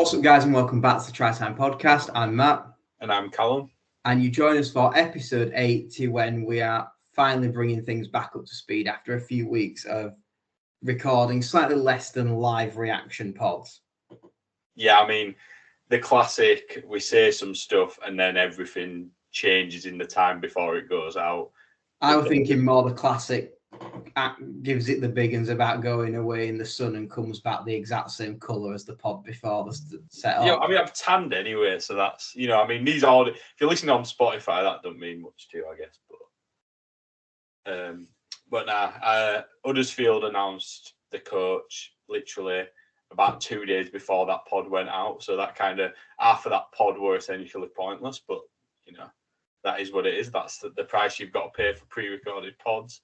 What's up, guys, and welcome back to the Try Time Podcast. I'm Matt. And I'm Callum. And you join us for episode 80, when we are finally bringing things back up to speed after a few weeks of recording slightly less than live reaction pods. Yeah, I mean, the classic, we say some stuff and then everything changes in the time before it goes out. I was thinking more the classic gives it the big uns about going away in the sun and comes back the exact same colour as the pod before the set up. Yeah, I mean, I've tanned anyway, so that's, I mean, these are, if you're listening on Spotify, that doesn't mean much to you, I guess. But Huddersfield announced the coach literally about 2 days before that pod went out. So that kind of, half of that pod were essentially pointless, but, that is what it is. That's the price you've got to pay for pre-recorded pods.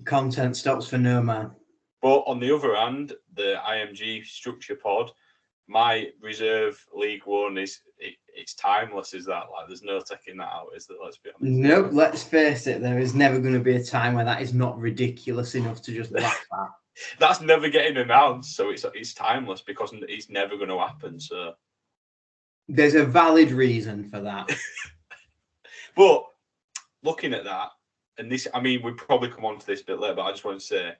Content stops for no man. But on the other hand, the IMG structure pod, my reserve League One it's timeless. Is that, like, there's no taking that out, is there? Let's be honest. Nope, let's face it, there is never going to be a time where that is not ridiculous enough to just laugh at. That's never getting announced, so it's timeless because it's never going to happen. So there's a valid reason for that. But looking at that, and this, I mean, we'll probably come on to this a bit later, but I just want to say,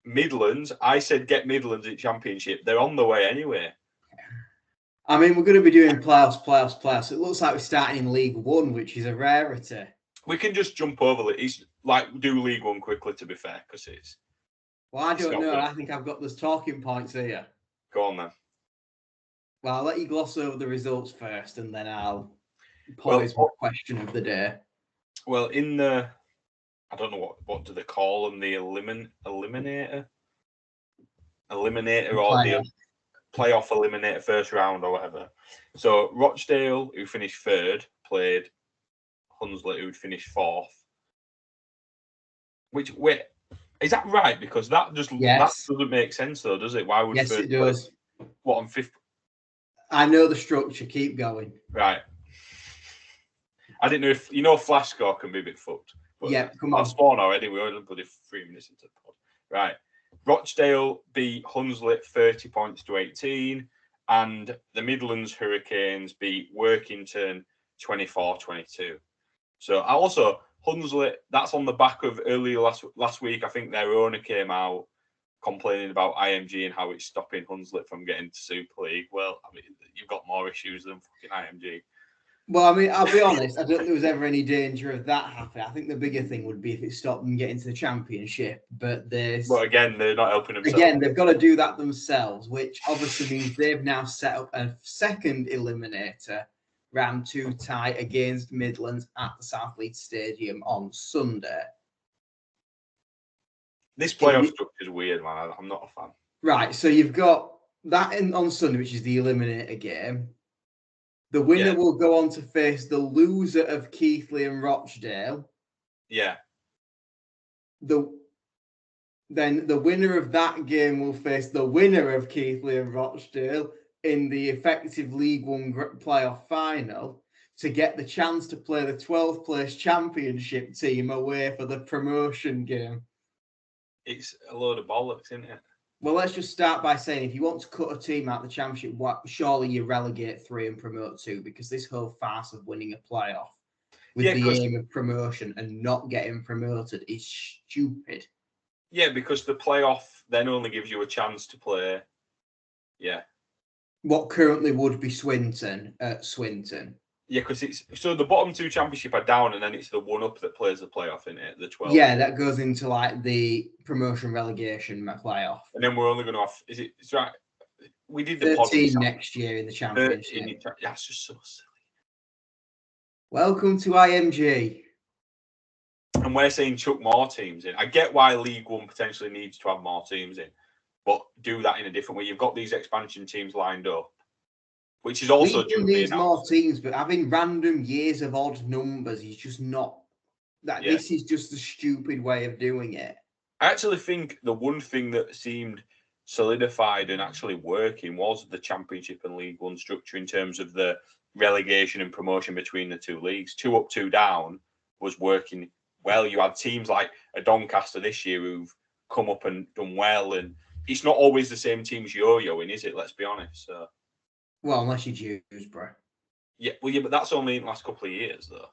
Midlands, I said get Midlands in Championship. They're on the way anyway. I mean, we're going to be doing playoffs. It looks like we're starting in League One, which is a rarity. We can just jump over it. It's like, do League One quickly, to be fair, because it's... Well, I don't know. I think I've got those talking points here. Go on, then. Well, I'll let you gloss over the results first, and then I'll pose my question of the day. Well, in the... I don't know what do they call them, the eliminator? Eliminator or the playoff eliminator, first round or whatever. So Rochdale, who finished third, played Hunslet, who'd finished fourth. Wait, is that right? Because that doesn't make sense, though, does it? Why would yes, it does. What, on fifth? I know the structure. Keep going. Right. I didn't know if flash score can be a bit fucked. But yeah, come on. I've spawned already. We're only bloody 3 minutes into the pod. Right. Rochdale beat Hunslet 30 points to 18. And the Midlands Hurricanes beat Workington 24-22. So also, Hunslet, that's on the back of earlier last week. I think their owner came out complaining about IMG and how it's stopping Hunslet from getting to Super League. Well, I mean, you've got more issues than fucking IMG. Well, I mean, I'll be honest, I don't think there was ever any danger of that happening. I think the bigger thing would be if it stopped them getting to the Championship. But again, they're not helping themselves. Again, they've got to do that themselves, which obviously means they've now set up a second eliminator round 2 tie against Midlands at the South Leeds Stadium on Sunday. This playoff structure is weird, man. I'm not a fan. Right, so you've got that on Sunday, which is the eliminator game. The winner will go on to face the loser of Keighley and Rochdale. Yeah. Then the winner of that game will face the winner of Keighley and Rochdale in the effective League One playoff final to get the chance to play the 12th place Championship team away for the promotion game. It's a load of bollocks, isn't it? Well, let's just start by saying, if you want to cut a team out of the Championship, surely you relegate 3 and promote 2, because this whole farce of winning a playoff with the aim of promotion and not getting promoted is stupid. Yeah, because the playoff then only gives you a chance to play. Yeah. What currently would be Swinton at Swinton. Yeah, because it's so the bottom 2 Championship are down, and then it's the one up that plays the playoff, in it, the 12. Yeah, that goes into like the promotion relegation playoff. And then we're only going to have. It's right. We did the 13 next year in the Championship. That's just so silly. Welcome to IMG. And we're saying chuck more teams in. I get why League One potentially needs to have more teams in, but do that in a different way. You've got these expansion teams lined up, which is also League needs more teams, but having random years of odd numbers is just not that. Yeah. This is just a stupid way of doing it. I actually think the one thing that seemed solidified and actually working was the Championship and League One structure in terms of the relegation and promotion between the 2 leagues. 2 up, 2 down was working well. You had teams like a Doncaster this year who've come up and done well, and it's not always the same teams yo-yoing, is it? Let's be honest. So. Well, unless you Dewsbury. Yeah, but that's only in the last couple of years, though.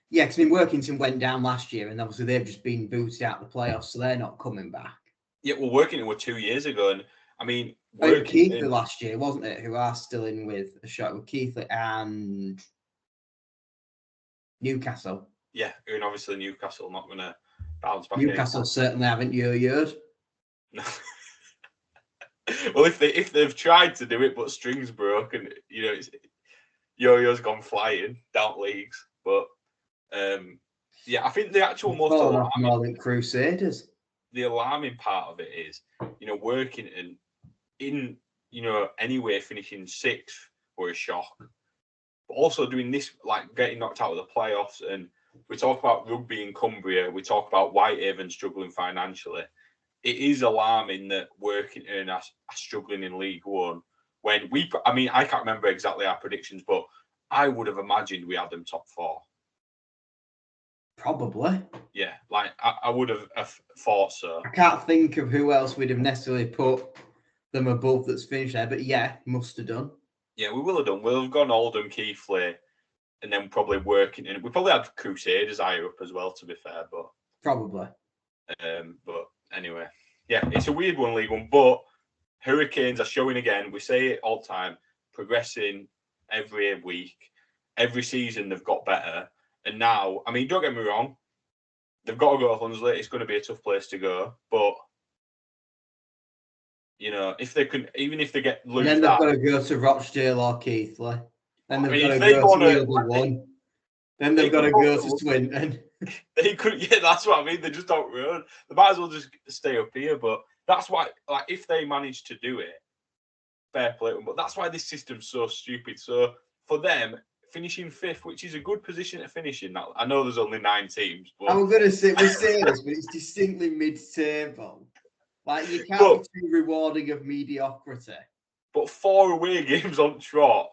Yeah, because Workington went down last year, and obviously they've just been booted out of the playoffs, so they're not coming back. Yeah, well, Workington were 2 years ago, and I mean, Keithley last year, wasn't it? Who are still in with a shot with Keithley and Newcastle. Yeah, and obviously Newcastle not going to bounce back. Newcastle certainly haven't yo-yoed. No. Well, if they've tried to do it, but strings broke, and yo-yo's gone flying down leagues. But yeah, I think the actual most alarming, more than Crusaders. The alarming part of it is, Workington in anyway finishing 6th were a shock. But also doing this, like getting knocked out of the playoffs, and we talk about Rugby in Cumbria, we talk about Whitehaven struggling financially. It is alarming that Workington are struggling in League One. When I can't remember exactly our predictions, but I would have imagined we had them top 4. Probably. Yeah, like I would have thought so. I can't think of who else we'd have necessarily put them above that's finished there, but yeah, must have done. Yeah, we will have done. We'll have gone Oldham, Keighley, and then probably Workington. We probably had Crusaders higher up as well, to be fair, but probably. But anyway, yeah, it's a weird one, League One, but Hurricanes are showing again. We say it all the time, progressing every week, every season they've got better. And now, I mean, don't get me wrong, they've got to go to Hunslet. It's going to be a tough place to go, but if they can, even if they lose, then they've got to go to Rochdale or Keighley. Then they've got to go to the other one. Then they've got to go to Swinton. They could, yeah, that's what I mean. They just don't run. They might as well just stay up here. But that's why, like, if they manage to do it, fair play to them. But that's why this system's so stupid. So for them, finishing 5th, which is a good position to finish in. I know there's only 9 teams. But I'm going to say, we say this, but it's distinctly mid-table. Like, you can't be too rewarding of mediocrity. But 4 away games on trot.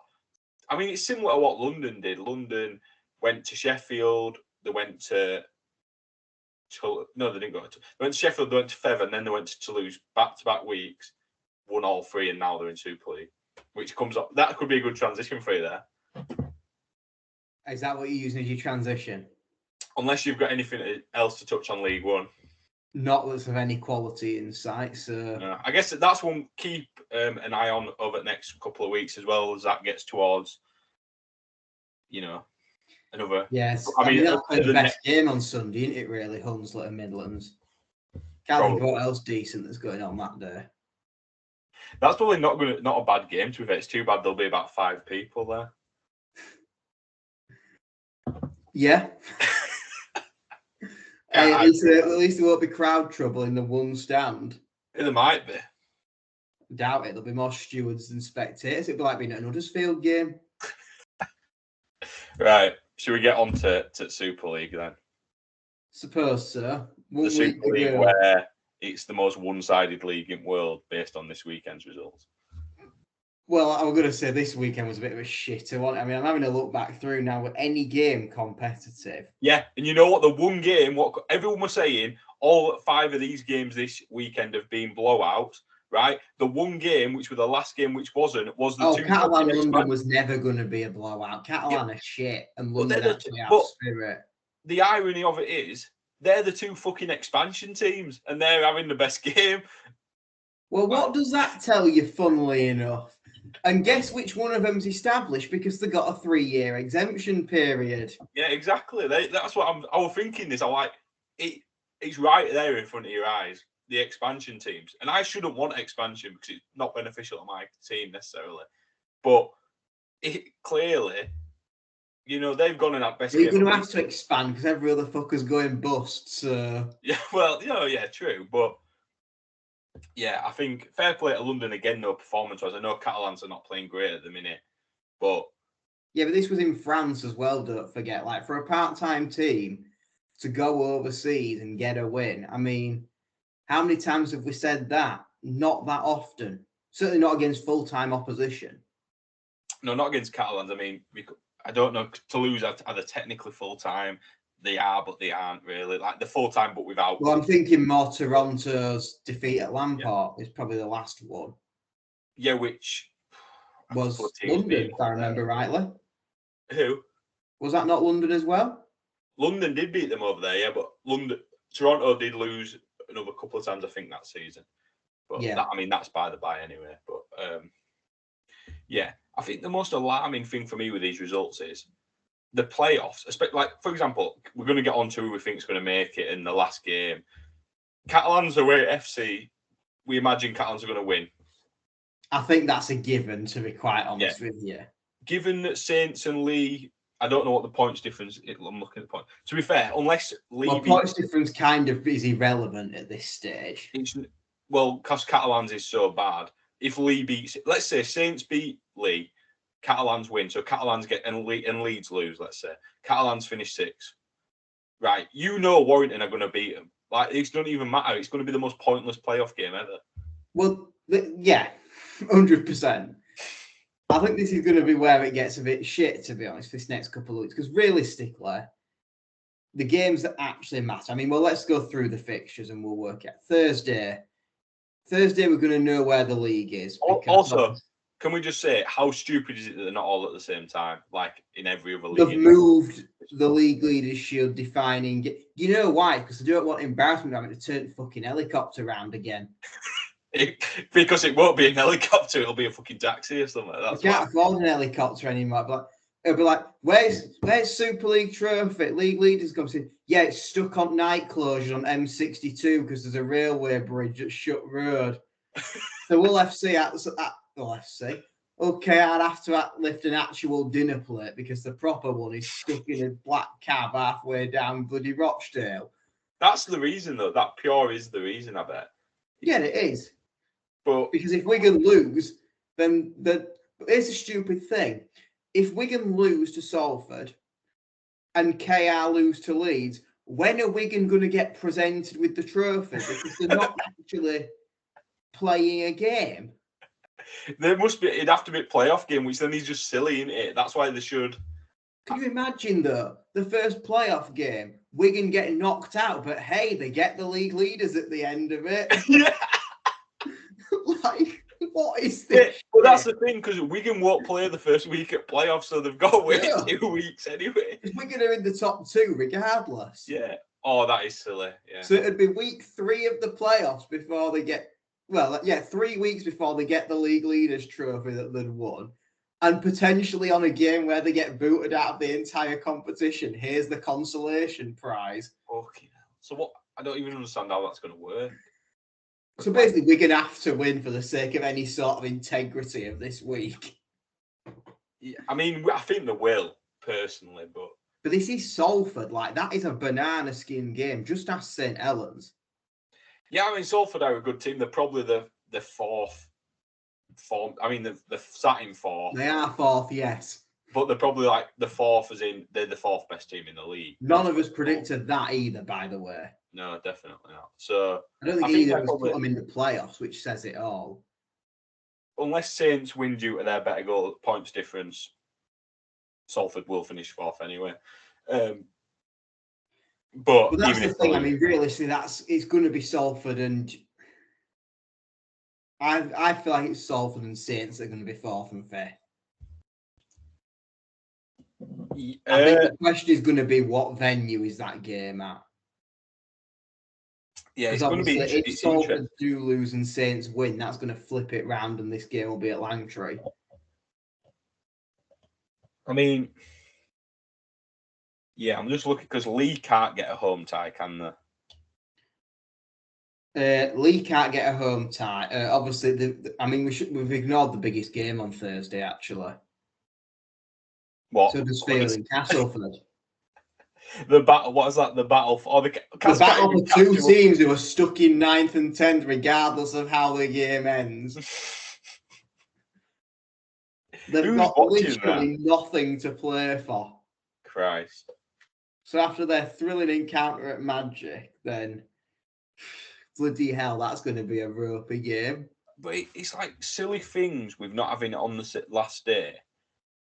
I mean, it's similar to what London did. London went to Sheffield. They went to... No, they didn't go to... They went to Sheffield, they went to Feather, and then they went to Toulouse back-to-back weeks, won all 3, and now they're in Super League, which comes up... That could be a good transition for you there. Is that what you're using as your transition? Unless you've got anything else to touch on League One. Not that's of any quality in sight, so... I guess that's one keep an eye on over the next couple of weeks as well, as that gets towards, another... Yes, I mean that's the best game on Sunday, isn't it, really, Hunslet and Midlands? Can't think of what else decent that's going on that day. That's probably not a bad game, to be fair. It's too bad there'll be about 5 people there. Yeah. At least there won't be crowd trouble in the one stand. There might be. Doubt it. There'll be more stewards than spectators. It'll be like being at an Huddersfield game. Right. Should we get on to Super League then? Suppose so. The Super League where it's the most one-sided league in the world based on this weekend's results. Well, I'm going to say this weekend was a bit of a shitter one. I mean, I'm having a look back through now with any game competitive. Yeah, and you know what? The one game, what everyone was saying, all 5 of these games this weekend have been blowouts, right? The one game, which was the last game, which wasn't, was the 2. Catalan London was never going to be a blowout. Catalan are shit, and London actually have spirit. The irony of it is, they're the 2 fucking expansion teams, and they're having the best game. Well, what does that tell you, funnily enough? And guess which one of them's established because they got a 3-year exemption period. Yeah, exactly. That's what I was thinking. I'm like, it's right there in front of your eyes. The expansion teams, and I shouldn't want expansion because it's not beneficial to my team necessarily. But it clearly, they've gone in that best. Well, you're going to have to expand because every other fucker's going bust. So yeah, well, yeah, true, but. Yeah, I think fair play to London again, though, performance-wise. I know Catalans are not playing great at the minute, but... Yeah, but this was in France as well, don't forget. Like, for a part-time team to go overseas and get a win, I mean, how many times have we said that? Not that often. Certainly not against full-time opposition. No, not against Catalans. I mean, I don't know. Toulouse are technically full-time. they are, but they aren't really. Like, the full-time, but without... Well, I'm thinking more Toronto's defeat at Lampard is probably the last one. Yeah, which... Was London, if I remember rightly. Who? Was that not London as well? London did beat them over there, yeah, but Toronto did lose another couple of times, I think, that season. But yeah, that's by the by anyway. But yeah, I think the most alarming thing for me with these results is the playoffs. Like, for example, we're going to get on to who we think is going to make it in the last game. Catalans away at FC. We imagine Catalans are going to win. I think that's a given, to be quite honest with you. Given that Saints and Lee, I don't know what the points difference is. I'm looking at the point. To be fair, unless Lee... Well, points difference kind of is irrelevant at this stage. Because Catalans is so bad. If Lee beats... Let's say Saints beat Lee, Catalans win. So Catalans get... And Leeds lose, let's say. Catalans finish 6th. Right. Warrington are going to beat them. Like, it doesn't even matter. It's going to be the most pointless playoff game ever. Well, yeah. 100%. I think this is going to be where it gets a bit shit, to be honest, this next couple of weeks. Because realistically, the games that actually matter. I mean, well, let's go through the fixtures and we'll work out. Thursday, we're going to know where the league is. Also, can we just say, how stupid is it that they're not all at the same time, like in every other league? They've moved the League Leaders Shield defining. You know why? Because they don't want embarrassment having to turn the fucking helicopter around again. Because it won't be an helicopter, it'll be a fucking taxi or something. That's can't afford an helicopter anymore. But it'll be like, where's Super League trophy? League leaders comes in. Yeah, it's stuck on night closure on M62 because there's a railway bridge at Shut Road. So we'll FC FC. Okay, I'd have to lift an actual dinner plate because the proper one is stuck in a black cab halfway down bloody Rochdale. That's the reason, though. That pure is the reason, I bet. Yeah, it is. But because if Wigan lose, then it's a stupid thing. If Wigan lose to Salford and KR lose to Leeds, when are Wigan going to get presented with the trophy? Because they're not actually playing a game. It'd have to be a playoff game, which then is just silly, isn't it? That's why they should. Can you imagine, though, the first playoff game, Wigan getting knocked out, but hey, they get the league leaders at the end of it. Yeah. Like, what is this? Yeah, well, that's the thing, because Wigan won't play the first week at playoffs, so they've got to wait 2 weeks anyway. Wigan are in the top 2 regardless. Yeah. Oh, that is silly. Yeah. So it'd be week 3 of the playoffs before they get... 3 weeks before they get the league leaders trophy that they'd won. And potentially on a game where they get booted out of the entire competition, here's the consolation prize. Okay. So what? I don't even understand how that's going to work. So basically, we're going to have to win for the sake of any sort of integrity of this week. Yeah, I mean, I think they will, personally, but this is Salford. Like, that is a banana skin game. Just ask St. Helens. Yeah, I mean, Salford are a good team. They're probably the fourth form. I mean, they're sat in 4th. They are 4th, yes. But they're probably like the 4th, as in they're the 4th best team in the league. None of us predicted that either, by the way. No, definitely not. So I don't think either of us put them in the playoffs, which says it all. Unless Saints win due to their better goal points difference, Salford will finish 4th anyway. But that's the thing. I mean, realistically, it's going to be Salford, and I feel like it's Salford and Saints that are going to be 4th and 5th. I think the question is going to be what venue is that game at? Yeah, it's going to be. If Salford do lose and Saints win, that's going to flip it round, and this game will be at Langtree. I mean, yeah, I'm just looking because Lee can't get a home tie, can they? Lee can't get a home tie. Obviously, we've ignored the biggest game on Thursday, actually. What? So does Field and Castleford. The battle. What is that? The battle for the battle for 2 teams who are stuck in 9th and 10th, regardless of how the game ends. They've got literally nothing to play for. Christ. So after their thrilling encounter at Magic, then bloody hell, that's going to be a ropey game. But it's like silly things with not having it on the last day,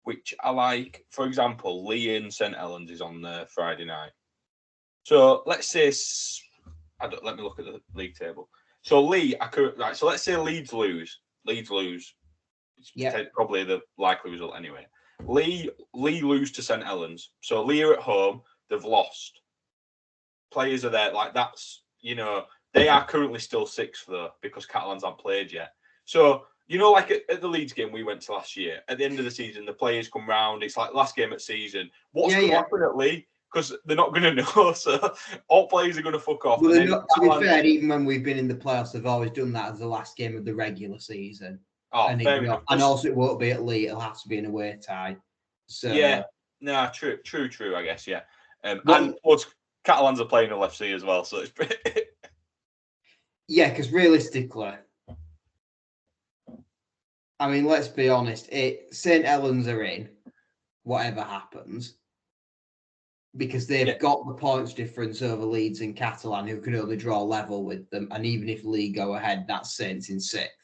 which I like. For example, Lee and St. Helens is on the Friday night. So let's say let me look at the league table. So right. So let's say Leeds lose. It's probably the likely result anyway. Lee lose to St Helens. So Lee are at home. They've lost. Players are there. Like that's they are currently still sixth though because Catalans haven't played yet. So like at the Leeds game we went to last year. At the end of the season, the players come round. It's like last game at season. What's going to happen at Lee? Because they're not going to know. So all players are going to fuck off. Well, to be fair, even when we've been in the playoffs, they've always done that as the last game of the regular season. Oh, fair enough. And also, it won't be at Lee; it'll have to be an away tie. So yeah, no, true. I guess, yeah. And plus, Catalans are playing LFC as well, so it's pretty. Yeah, because realistically, I mean, let's be honest. St Helens are in, whatever happens, because they've got the points difference over Leeds and Catalan, who can only draw level with them. And even if Lee go ahead, that's Saints in sixth.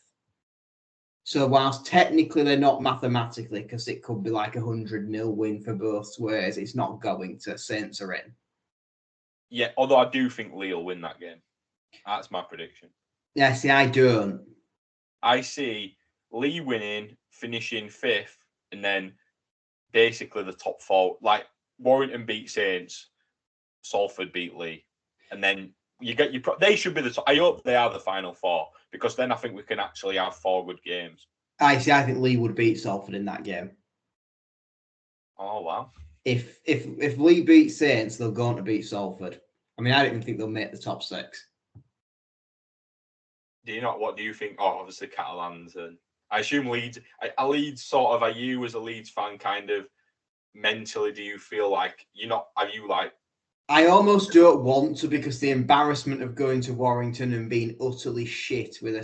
So whilst technically they're not mathematically, because it could be like 100-0 win for both ways, it's not going to. Saints are in. Yeah, although I do think Lee will win that game. That's my prediction. Yeah, see, I don't. I see Lee winning, finishing fifth, and then basically the top four. Like Warrington beat Saints, Salford beat Lee, and then they should be the top. I hope they are the final four because then I think we can actually have 4 good games. I think Lee would beat Salford in that game. Oh wow! If Lee beats Saints, they'll go on to beat Salford. I mean, I don't even think they'll make the top 6. Do you not? What do you think? Oh, obviously Catalans, and I assume Leeds. Are Leeds sort of? Are you as a Leeds fan kind of mentally? Do you feel like you're not? Are you like? I almost don't want to because the embarrassment of going to Warrington and being utterly shit with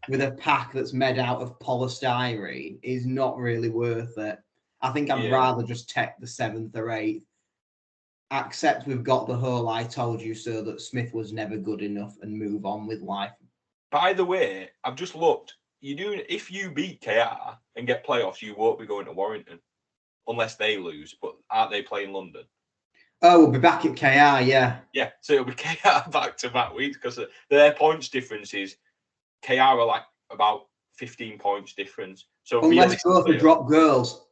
with a pack that's made out of polystyrene is not really worth it. I think I'd rather just take the 7th or 8th. Accept we've got the whole "I told you so" that Smith was never good enough and move on with life. By the way, I've just looked. If you beat KR and get playoffs, you won't be going to Warrington unless they lose. But aren't they playing London? Oh, we'll be back at KR, yeah. Yeah, so it'll be KR back-to-back weeks because their points difference is KR are like about 15 points difference. So unless both are drop goals,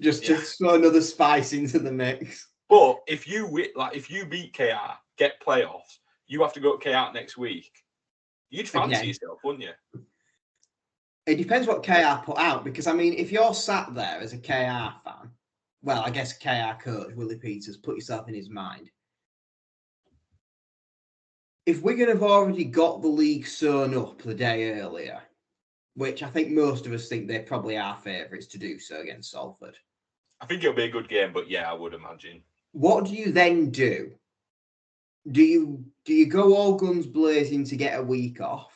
just to throw another spice into the mix. But if you beat KR, get playoffs, you have to go to KR next week. You'd fancy yourself, wouldn't you? It depends what KR put out because I mean, if you're sat there as a KR fan. Well, I guess KR coach Willie Peters, put yourself in his mind. If Wigan have already got the league sewn up the day earlier, which I think most of us think they probably are favourites to do so against Salford. I think it'll be a good game, but yeah, I would imagine. What do you then do? Do you go all guns blazing to get a week off?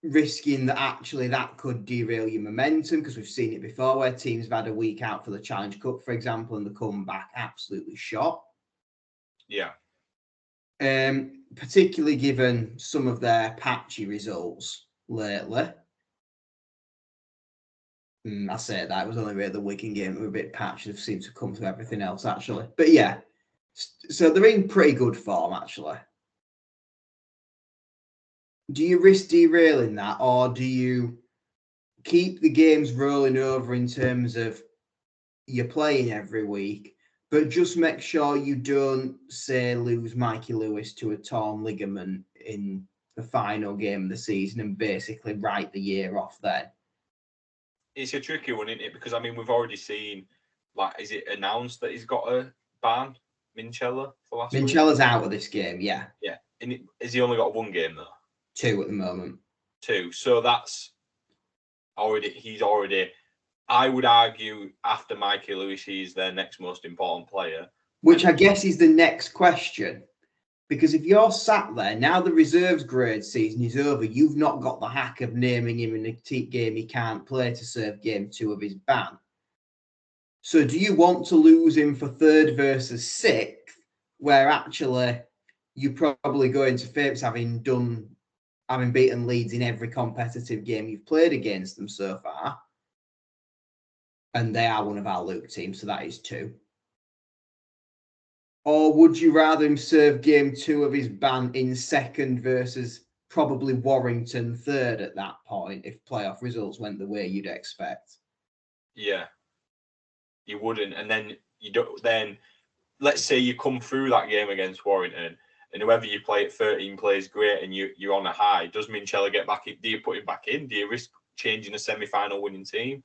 Risking that actually that could derail your momentum because we've seen it before where teams have had a week out for the Challenge Cup, for example, and they come back absolutely shot. Yeah. Particularly given some of their patchy results lately. I say that it was only really the Wigan game that were a bit patchy. They've seemed to come through everything else, actually. But yeah, so they're in pretty good form, actually. Do you risk derailing that, or do you keep the games rolling over in terms of you're playing every week, but just make sure you don't, say, lose Mikey Lewis to a torn ligament in the final game of the season and basically write the year off then? It's a tricky one, isn't it? Because, I mean, we've already seen, like, is it announced that he's got a ban, Minchella, for last week? Minchella's out of this game, yeah. Yeah. Has he only got 1 game, though? 2 at the moment. 2. So that's already, I would argue, after Mikey Lewis, he's their next most important player. Which I guess is the next question. Because if you're sat there, now the reserves grade season is over, you've not got the hack of naming him in a game he can't play to serve game 2 of his ban. So do you want to lose him for 3rd versus 6th, where actually you probably go into favourites having beaten Leeds in every competitive game you've played against them so far? And they are one of our Luke teams, so that is 2. Or would you rather him serve game 2 of his ban in second versus probably Warrington third at that point if playoff results went the way you'd expect? Yeah, you wouldn't, and then you don't. Then let's say you come through that game against Warrington, and whoever you play at 13 plays great, and you're on a high. Does Minchella get back in? Do you put him back in? Do you risk changing a semi-final winning team?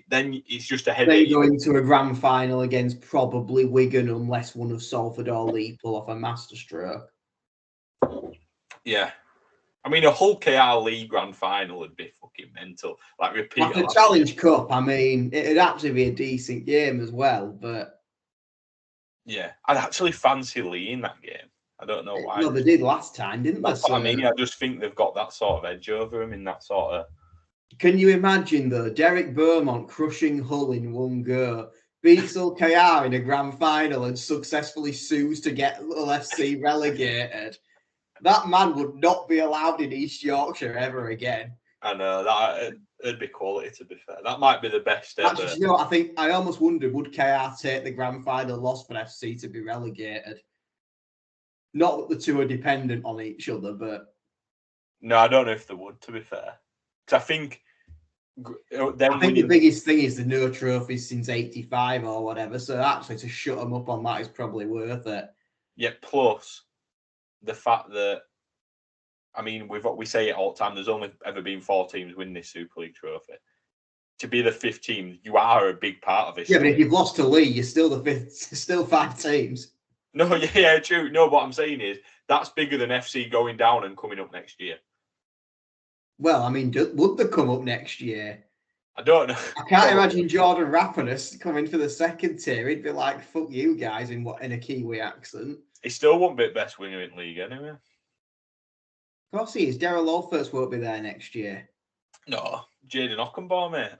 Then it's just a headache. They go into a grand final against probably Wigan unless one of Salford or Lee pull off a masterstroke. Yeah. I mean, a Hull KR League grand final would be fucking mental. Like repeat. Like a Challenge Cup, I mean, it'd actually be a decent game as well, but... Yeah, I'd actually fancy Lee in that game. I don't know why. No, they did last time, didn't they? That's what I mean. I just think they've got that sort of edge over them in that sort of... Can you imagine, though, Derek Beaumont crushing Hull in one go, beats Hull KR in a grand final and successfully sues to get Hull FC relegated? That man would not be allowed in East Yorkshire ever again. I know, that it'd be quality, to be fair. That might be the best ever. Actually, you know, I almost wondered, would KR take the grand final loss for FC to be relegated? Not that the two are dependent on each other, but... No, I don't know if they would, to be fair. Because I think the biggest thing is the no trophies since 85 or whatever. So actually to shut them up on that is probably worth it. Yeah, plus the fact that, I mean, we say it all the time, there's only ever been 4 teams win this Super League trophy. To be the 5th team, you are a big part of it. Yeah, but if you've lost to Lee, you're still the 5th, still 5 teams. No, yeah, true. No, what I'm saying is that's bigger than FC going down and coming up next year. Well, I mean, would they come up next year? I don't know. I can't imagine Jordan Rapinus coming for the 2nd tier. He'd be like, fuck you guys in a Kiwi accent. He still won't be best winger in league anyway. Of course he is. Daryl Lawfirst won't be there next year. No, Jaden Ockenbaugh, mate.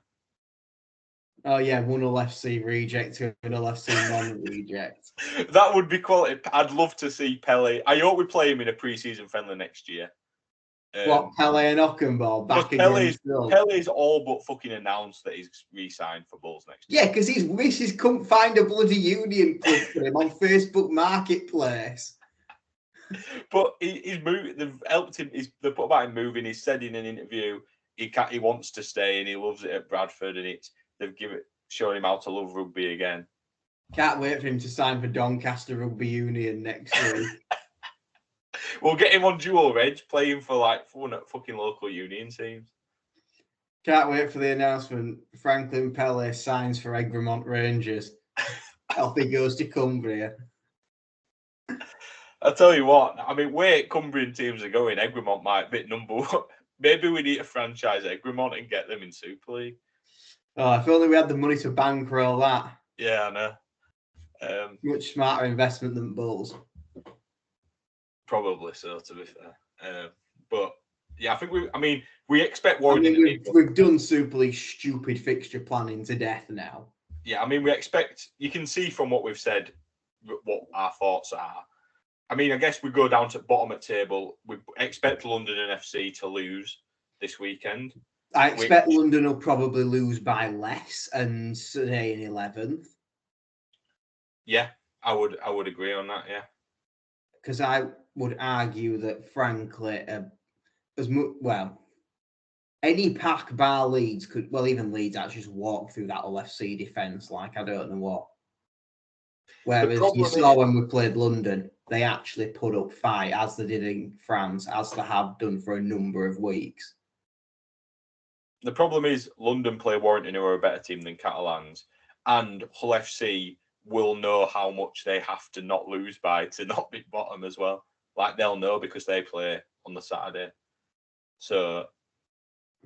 Oh, yeah, one Hull FC reject to an Hull FC non-reject. That would be quality. I'd love to see Pele. I hope we play him in a pre-season friendly next year. What, Pele and Ockenbaugh back against Hull? Pele's all but fucking announced that he's re-signed for Bulls next year. Yeah, because his wishes couldn't find a bloody union club for him on Facebook Marketplace. But he's moved. They've helped him. They've put about him moving. He said in an interview he wants to stay and he loves it at Bradford, and they've shown him how to love rugby again. Can't wait for him to sign for Doncaster Rugby Union next week. We'll get him on dual reg, playing for like fucking local union teams. Can't wait for the announcement. Franklin Pele signs for Egremont Rangers. Off he goes to Cumbria. I'll tell you what, I mean, where Cumbrian teams are going, Egremont might be number 1. Maybe we need to franchise Egremont and get them in Super League. Oh, if only we had the money to bankroll that. Yeah, I know. Much smarter investment than Bulls. Probably so, to be fair. But yeah, I think we expect Warrington. We've done Super League stupid fixture planning to death now. Yeah, I mean, we expect, you can see from what we've said what our thoughts are. I mean, I guess we go down to bottom of table. We expect London and FC to lose this weekend. I expect London will probably lose by less and stay in 11th. Yeah, I would agree on that, yeah. Because I would argue that, frankly, any pack bar Leeds could, even Leeds actually just walk through that LFC defence like I don't know what. Whereas you saw when we played London, they actually put up fight, as they did in France, as they have done for a number of weeks. The problem is London play Warrington, who are a better team than Catalans, and Hull FC will know how much they have to not lose by to not be bottom as well. Like, they'll know because they play on the Saturday. So,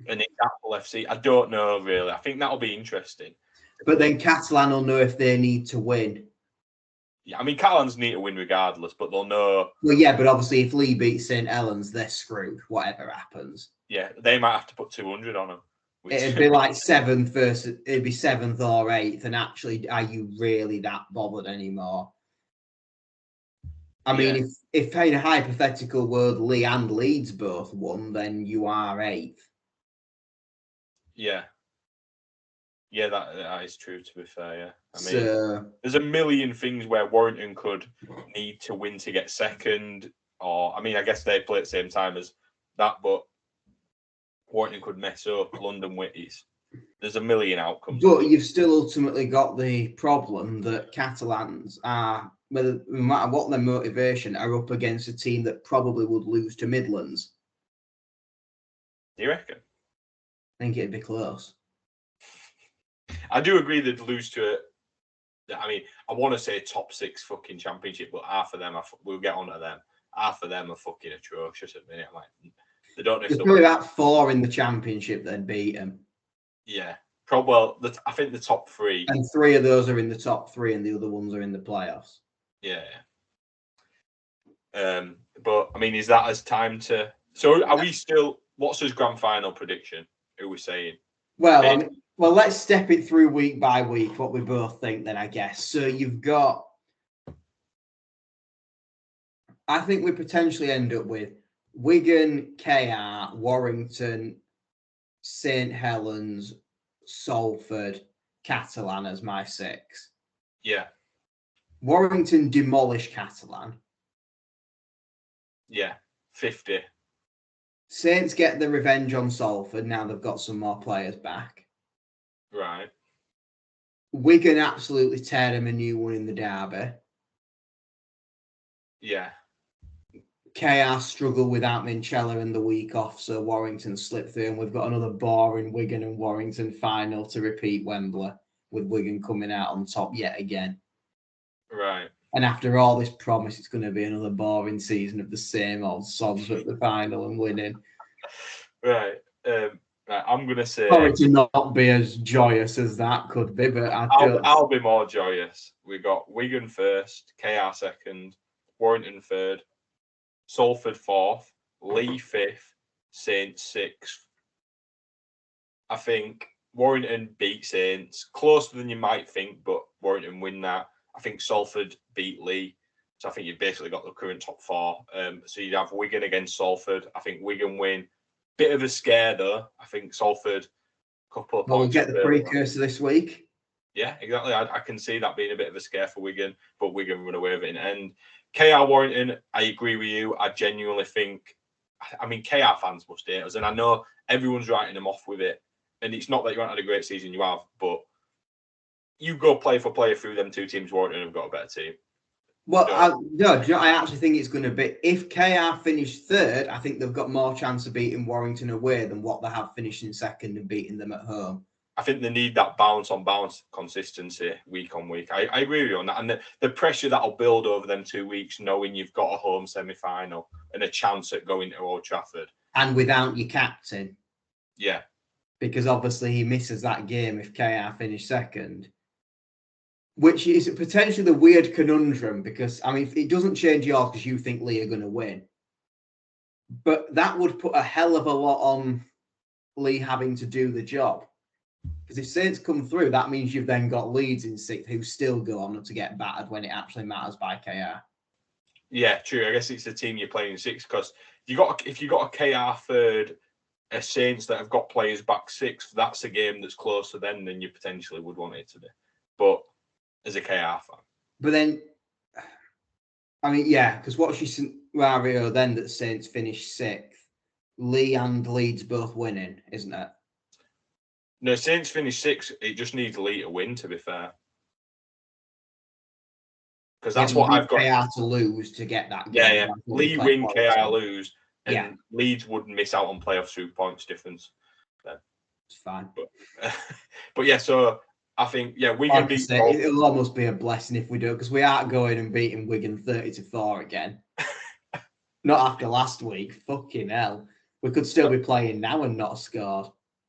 and it's at Hull FC. I don't know, really. I think that'll be interesting. But then Catalan will know if they need to win. Yeah, I mean, Catalans need to win regardless, but they'll know. Well, yeah, but obviously if Lee beats St. Helens, they're screwed, whatever happens. Yeah, they might have to put 200 on them. It'd be like 7th versus, it'd be 7th or 8th, and actually, are you really that bothered anymore? I mean, if in a hypothetical world, Lee and Leeds both won, then you are 8th. Yeah. Yeah, that is true, to be fair, yeah. I mean, So, there's a million things where Warrington could need to win to get second, or, I mean, I guess they play at the same time as that, but Warrington could mess up. London Witties. There's a million outcomes. but you've still ultimately got the problem that Catalans are, no matter what their motivation, are up against a team that probably would lose to Midlands. Do you reckon? I think it'd be close. I do agree they'd lose to it. I mean, I want to say top 6 fucking championship, but half of them, we'll get on to them. Half of them are fucking atrocious at the minute. Like, they don't There's necessarily. probably about 4 in the championship that'd beat them. Yeah. Well, I think the top 3. And 3 of those are in the top 3, and the other ones are in the playoffs. Yeah. But, I mean, is that as time to... So, are we still... What's his grand final prediction? Who are we saying? Well, I mean, let's step it through week by week, what we both think then, I guess. So you've got... I think we potentially end up with Wigan, KR, Warrington, St Helens, Salford, Catalan as my 6. Yeah. Warrington demolish Catalan. Yeah. 50. Saints get the revenge on Salford now they've got some more players back. Right. Wigan absolutely tear them a new one in the derby. Yeah. KR struggle without Minchella in the week off, so Warrington slip through, and we've got another boring Wigan and Warrington final to repeat Wembley, with Wigan coming out on top yet again. Right. And after all this promise, it's going to be another boring season of the same old sobs at the final and winning. Right. I'm going to say... Sorry to not be as joyous as that could be, but I'll be more joyous. We got Wigan first, KR second, Warrington third, Salford 4th, Lee 5th, Saints 6th. I think Warrington beat Saints closer than you might think, but Warrington win that. I think Salford beat Lee, so I think you've basically got the current top 4. So you'd have Wigan against Salford. I think Wigan win. Bit of a scare though. I think Salford couple of points. We'll get the precursor this week. Yeah, exactly. I can see that being a bit of a scare for Wigan, but Wigan run away with it in the end. KR Warrington, I agree with you. I genuinely think, I mean, KR fans must hate us, and I know everyone's writing them off with it. And it's not that you haven't had a great season, you have, but you go player for player through them 2 teams. Warrington have got a better team. Well, I actually think it's going to be, if KR finish 3rd, I think they've got more chance of beating Warrington away than what they have finishing 2nd and beating them at home. I think they need that bounce on bounce consistency week on week. I agree with you on that. And the pressure that'll build over them 2 weeks, knowing you've got a home semi-final and a chance at going to Old Trafford. And without your captain. Yeah. Because obviously he misses that game if KR finish 2nd. Which is potentially the weird conundrum, because, I mean, it doesn't change yours because you think Lee are going to win. But that would put a hell of a lot on Lee having to do the job. Because if Saints come through, that means you've then got Leeds in 6th who still go on to get battered when it actually matters by KR. Yeah, true. I guess it's the team you're playing in 6th, because if you got a KR 3rd, a Saints that have got players back 6th, that's a game that's closer then than you potentially would want it to be. But as a KR fan. But then, I mean, yeah, because what's your scenario then that Saints finish 6th? Lee and Leeds both winning, isn't it? No, Saints finish 6th. It just needs Lee to win, to be fair. Because that's what I've got. KR to lose to get that game. Yeah. Lee win, KR lose, and Leeds would miss out on playoffs through points difference. Then. It's fine. But yeah, so I think, we can beat. It'll almost be a blessing if we do, because we aren't going and beating Wigan 30-4 again. Not after last week. Fucking hell. We could still be playing now and not scored.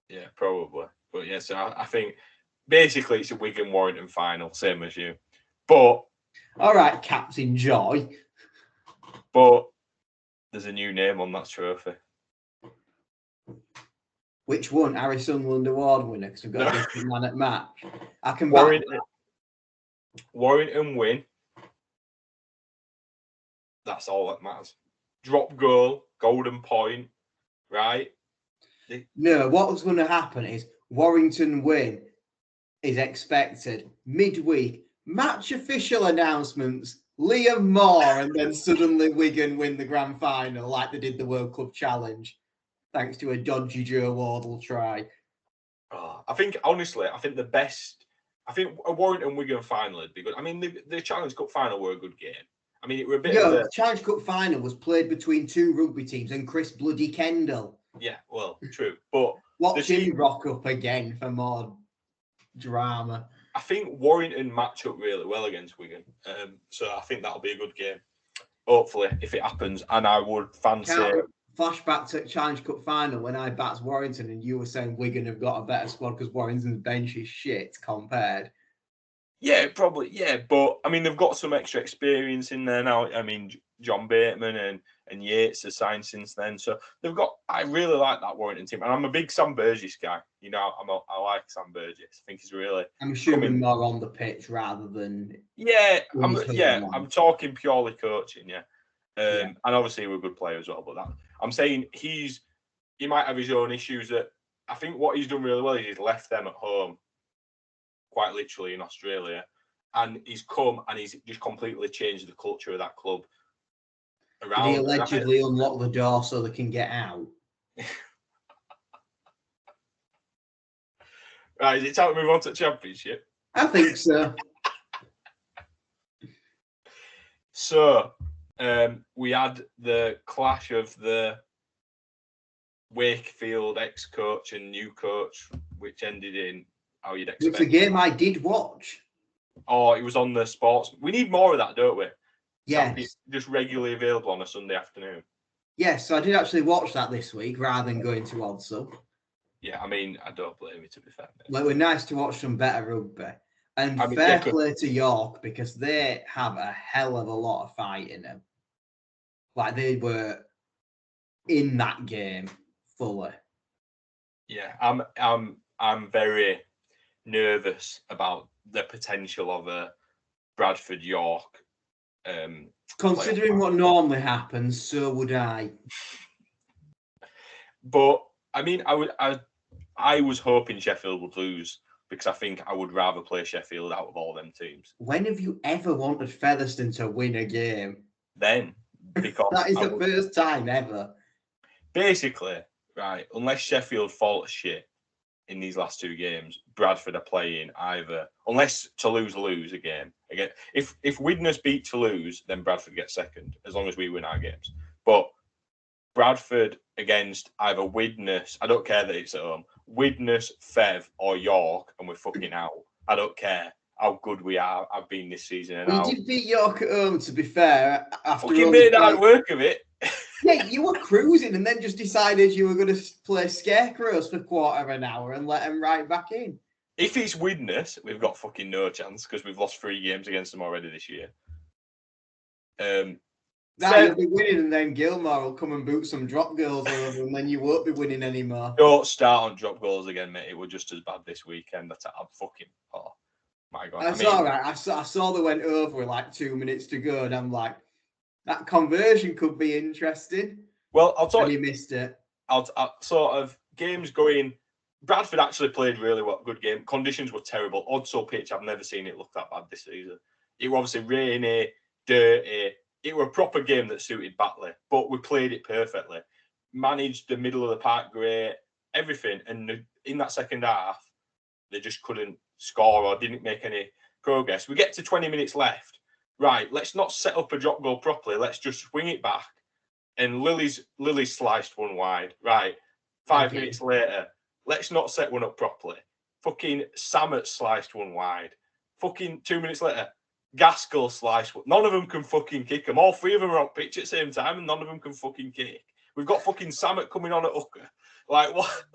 Yeah, probably. But yeah, so I think basically it's a Wigan Warrington final, same as you. But all right, Captain Joy. But there's a new name on that trophy. Which one? Harry Sunderland Award winner, because we've got a different man at match. I can Warrington win. That's all that matters. Drop goal, golden point, right? No, what's going to happen is Warrington win. is expected midweek. Match official announcements, Liam Moore, and then suddenly Wigan win the grand final like they did the World Club Challenge, thanks to a dodgy Joe Wardle try. Oh, I think, honestly, the best, I think a Warrington Wigan final would be good. I mean, the Challenge Cup final were a good game. I mean, it were a bit of the Challenge Cup final was played between two rugby teams and Chris Bloody Kendall. Yeah, well, true. But watch him rock up again for more drama. I think Warrington match up really well against Wigan. So I think that'll be a good game. Hopefully, if it happens. And I would fancy... Flashback to Challenge Cup final when I backed Warrington and you were saying Wigan have got a better squad because Warrington's bench is shit compared. Yeah, probably. Yeah, but I mean, they've got some extra experience in there now. I mean, John Bateman and Yates have signed since then. So they've got... I really like that Warrington team. And I'm a big Sam Burgess guy. You know, I like Sam Burgess. I think he's really... I'm assuming more on the pitch rather than... Yeah, I'm talking purely coaching, yeah. And obviously we're a good player as well, but I'm saying he might have his own issues. That I think what he's done really well is he's left them at home, quite literally in Australia, and he's come and he's just completely changed the culture of that club around. Did he allegedly unlock the door so they can get out? Right, is it time to move on to the Championship? I think so. So, we had the clash of the Wakefield ex-coach and new coach, which ended in how you'd expect. It's a game I did watch. Oh, it was on the sports. We need more of that, don't we? Yes. It's just regularly available on a Sunday afternoon. Yes, so I did actually watch that this week rather than going to Oddsub. Yeah, I mean, I don't blame you, to be fair. Well, it was nice to watch some better rugby. And fair play to York because they have a hell of a lot of fight in them. Like they were in that game fully. Yeah, I'm very nervous about the potential of a Bradford York. Considering what normally happens, so would I. But I mean, I was hoping Sheffield would lose because I think I would rather play Sheffield out of all them teams. When have you ever wanted Featherstone to win a game? Then, because that is the first time ever. Basically, right, unless Sheffield fall shit in these last two games, Bradford are playing either, unless Toulouse lose a game. Again, if Widnes beat Toulouse, then Bradford gets second, as long as we win our games. But Bradford against either Widnes, I don't care that it's at home, Widnes, Fev, or York, and we're fucking out. I don't care how good we are. I've been this season. And we did beat York at home, to be fair. After fucking made hard work of it. Yeah, you were cruising and then just decided you were going to play scarecrows for a quarter of an hour and let them right back in. If it's Widnes, we've got fucking no chance because we've lost 3 games against them already this year. You'll be winning and then Gilmore will come and boot some drop goals over and then you won't be winning anymore. Don't start on drop goals again, mate. It was just as bad this weekend. I'm fucking... Oh, my God. That's all right. I saw they went over with like 2 minutes to go and I'm like, that conversion could be interesting. Well, I'll talk... And he missed it. I'll sort of... Games going... Bradford actually played really well. Good game. Conditions were terrible. Oddsall pitch, I've never seen it look that bad this season. It was obviously rainy, dirty. It was a proper game that suited Batley, but we played it perfectly. Managed the middle of the park great, everything. And in that second half, they just couldn't score or didn't make any progress. We get to 20 minutes left. Right, let's not set up a drop goal properly. Let's just swing it back. And Lily's sliced one wide. Right, 5 minutes later, let's not set one up properly. Fucking Samet sliced one wide. Fucking 2 minutes later, Gaskell sliced one. None of them can fucking kick them. All 3 of them are on pitch at the same time and none of them can fucking kick. We've got fucking Samet coming on at hooker. Like, what?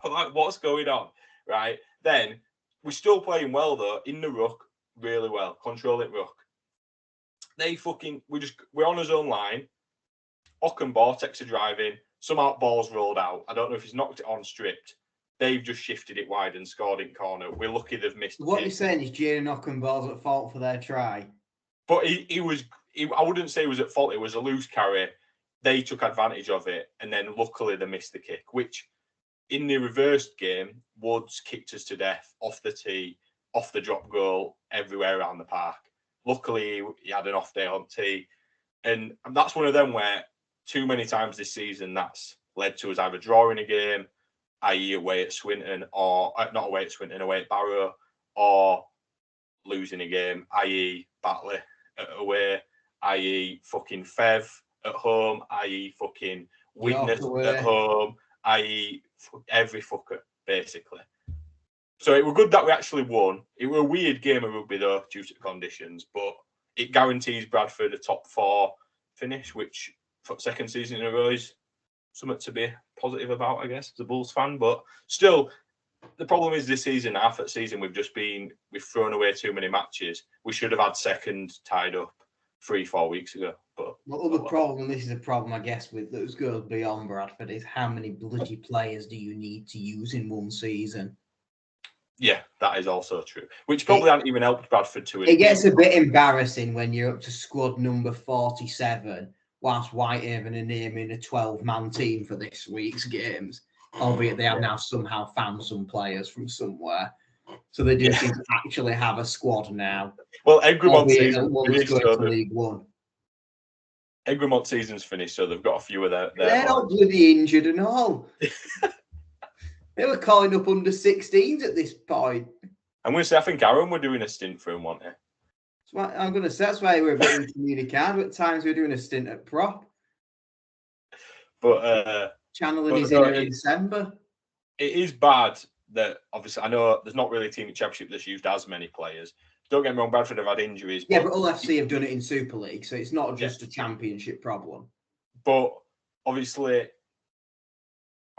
Like, what's going on? Right, then we're still playing well though, in the ruck, really well, controlling ruck. They fucking, we're on his own line. Ockenbaugh takes a drive in. Some out balls rolled out. I don't know if he's knocked it on stripped. They've just shifted it wide and scored in corner. We're lucky they've missed it. What you're saying is Jaden Ockenbaugh's at fault for their try. But he I wouldn't say he was at fault. It was a loose carry. They took advantage of it. And then luckily they missed the kick, which in the reversed game, Woods kicked us to death off the tee, off the drop goal, everywhere around the park. Luckily, he had an off day on tee. And that's one of them where too many times this season that's led to us either drawing a game, i.e. away at Swinton, or not away at Swinton, away at Barrow, or losing a game, i.e. Batley away, i.e. fucking Fev at home, i.e. fucking Widnes at home, i.e. every fucker, basically. So it was good that we actually won. It was a weird game of rugby, though, due to the conditions, but it guarantees Bradford a top 4 finish, which for second season in a row is something to be positive about, I guess, as a Bulls fan. But still, the problem is this season, half the season, we've thrown away too many matches. We should have had second tied up 3-4 weeks ago. But the problem, this is a problem, I guess, with that goes beyond Bradford, is how many bloody players do you need to use in one season? Yeah, that is also true. Which probably hasn't even helped Bradford to it. It gets a bit embarrassing when you're up to squad number 47, whilst Whitehaven are naming a 12-man team for this week's games, albeit they have now somehow found some players from somewhere. So they do seem to actually have a squad now. Well, Egremont season's finished, so League One. Egremont season's finished, so they've got a few of their They're not bloody injured and all. They were calling up under 16s at this point. I'm going to say, I think Aaron were doing a stint for him, weren't they? I'm going to say that's why we're a bit incommunicado. At times we're doing a stint at prop. But channeling his inner in December. It is bad that obviously I know there's not really a team in Championship that's used as many players. Don't get me wrong, Bradford have had injuries. Yeah, but Hull FC have done it in Super League, so it's not just a Championship problem. But obviously,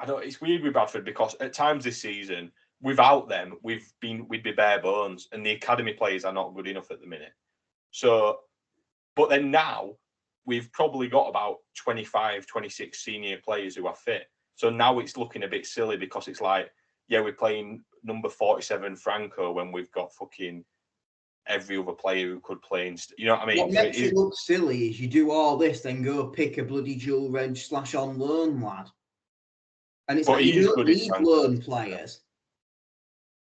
it's weird with Bradford because at times this season, without them, we'd be bare bones, and the academy players are not good enough at the minute. So, but then now we've probably got about 25, 26 senior players who are fit. So now it's looking a bit silly because it's like, yeah, we're playing number 47 Franco when we've got fucking every other player who could play. You know what I mean? What makes it look silly is you do all this, then go pick a bloody dual reg / on loan lad. And it's like you don't need loan players.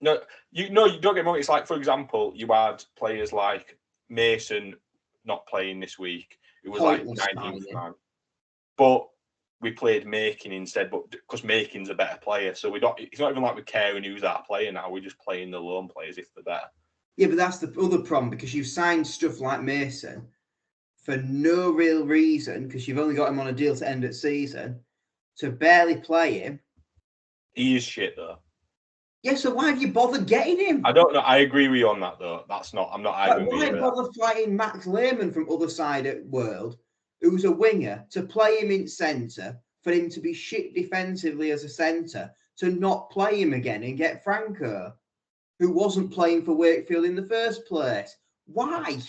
No, you don't get me wrong. It's like, for example, you had players like Mason not playing this week. It was like 19th man. But we played Makin instead, but because Makin's a better player. So it's not even like we're caring who's our player now. We're just playing the loan players if they're better. Yeah, but that's the other problem because you've signed stuff like Mason for no real reason because you've only got him on a deal to end at season to barely play him. He is shit though. Yeah, so why have you bothered getting him? I don't know. I agree with you on that though. I'm not arguing with you. Why bother flying Max Lehman from other side at World, who's a winger, to play him in centre, for him to be shit defensively as a centre, to not play him again and get Franco, who wasn't playing for Wakefield in the first place? Why?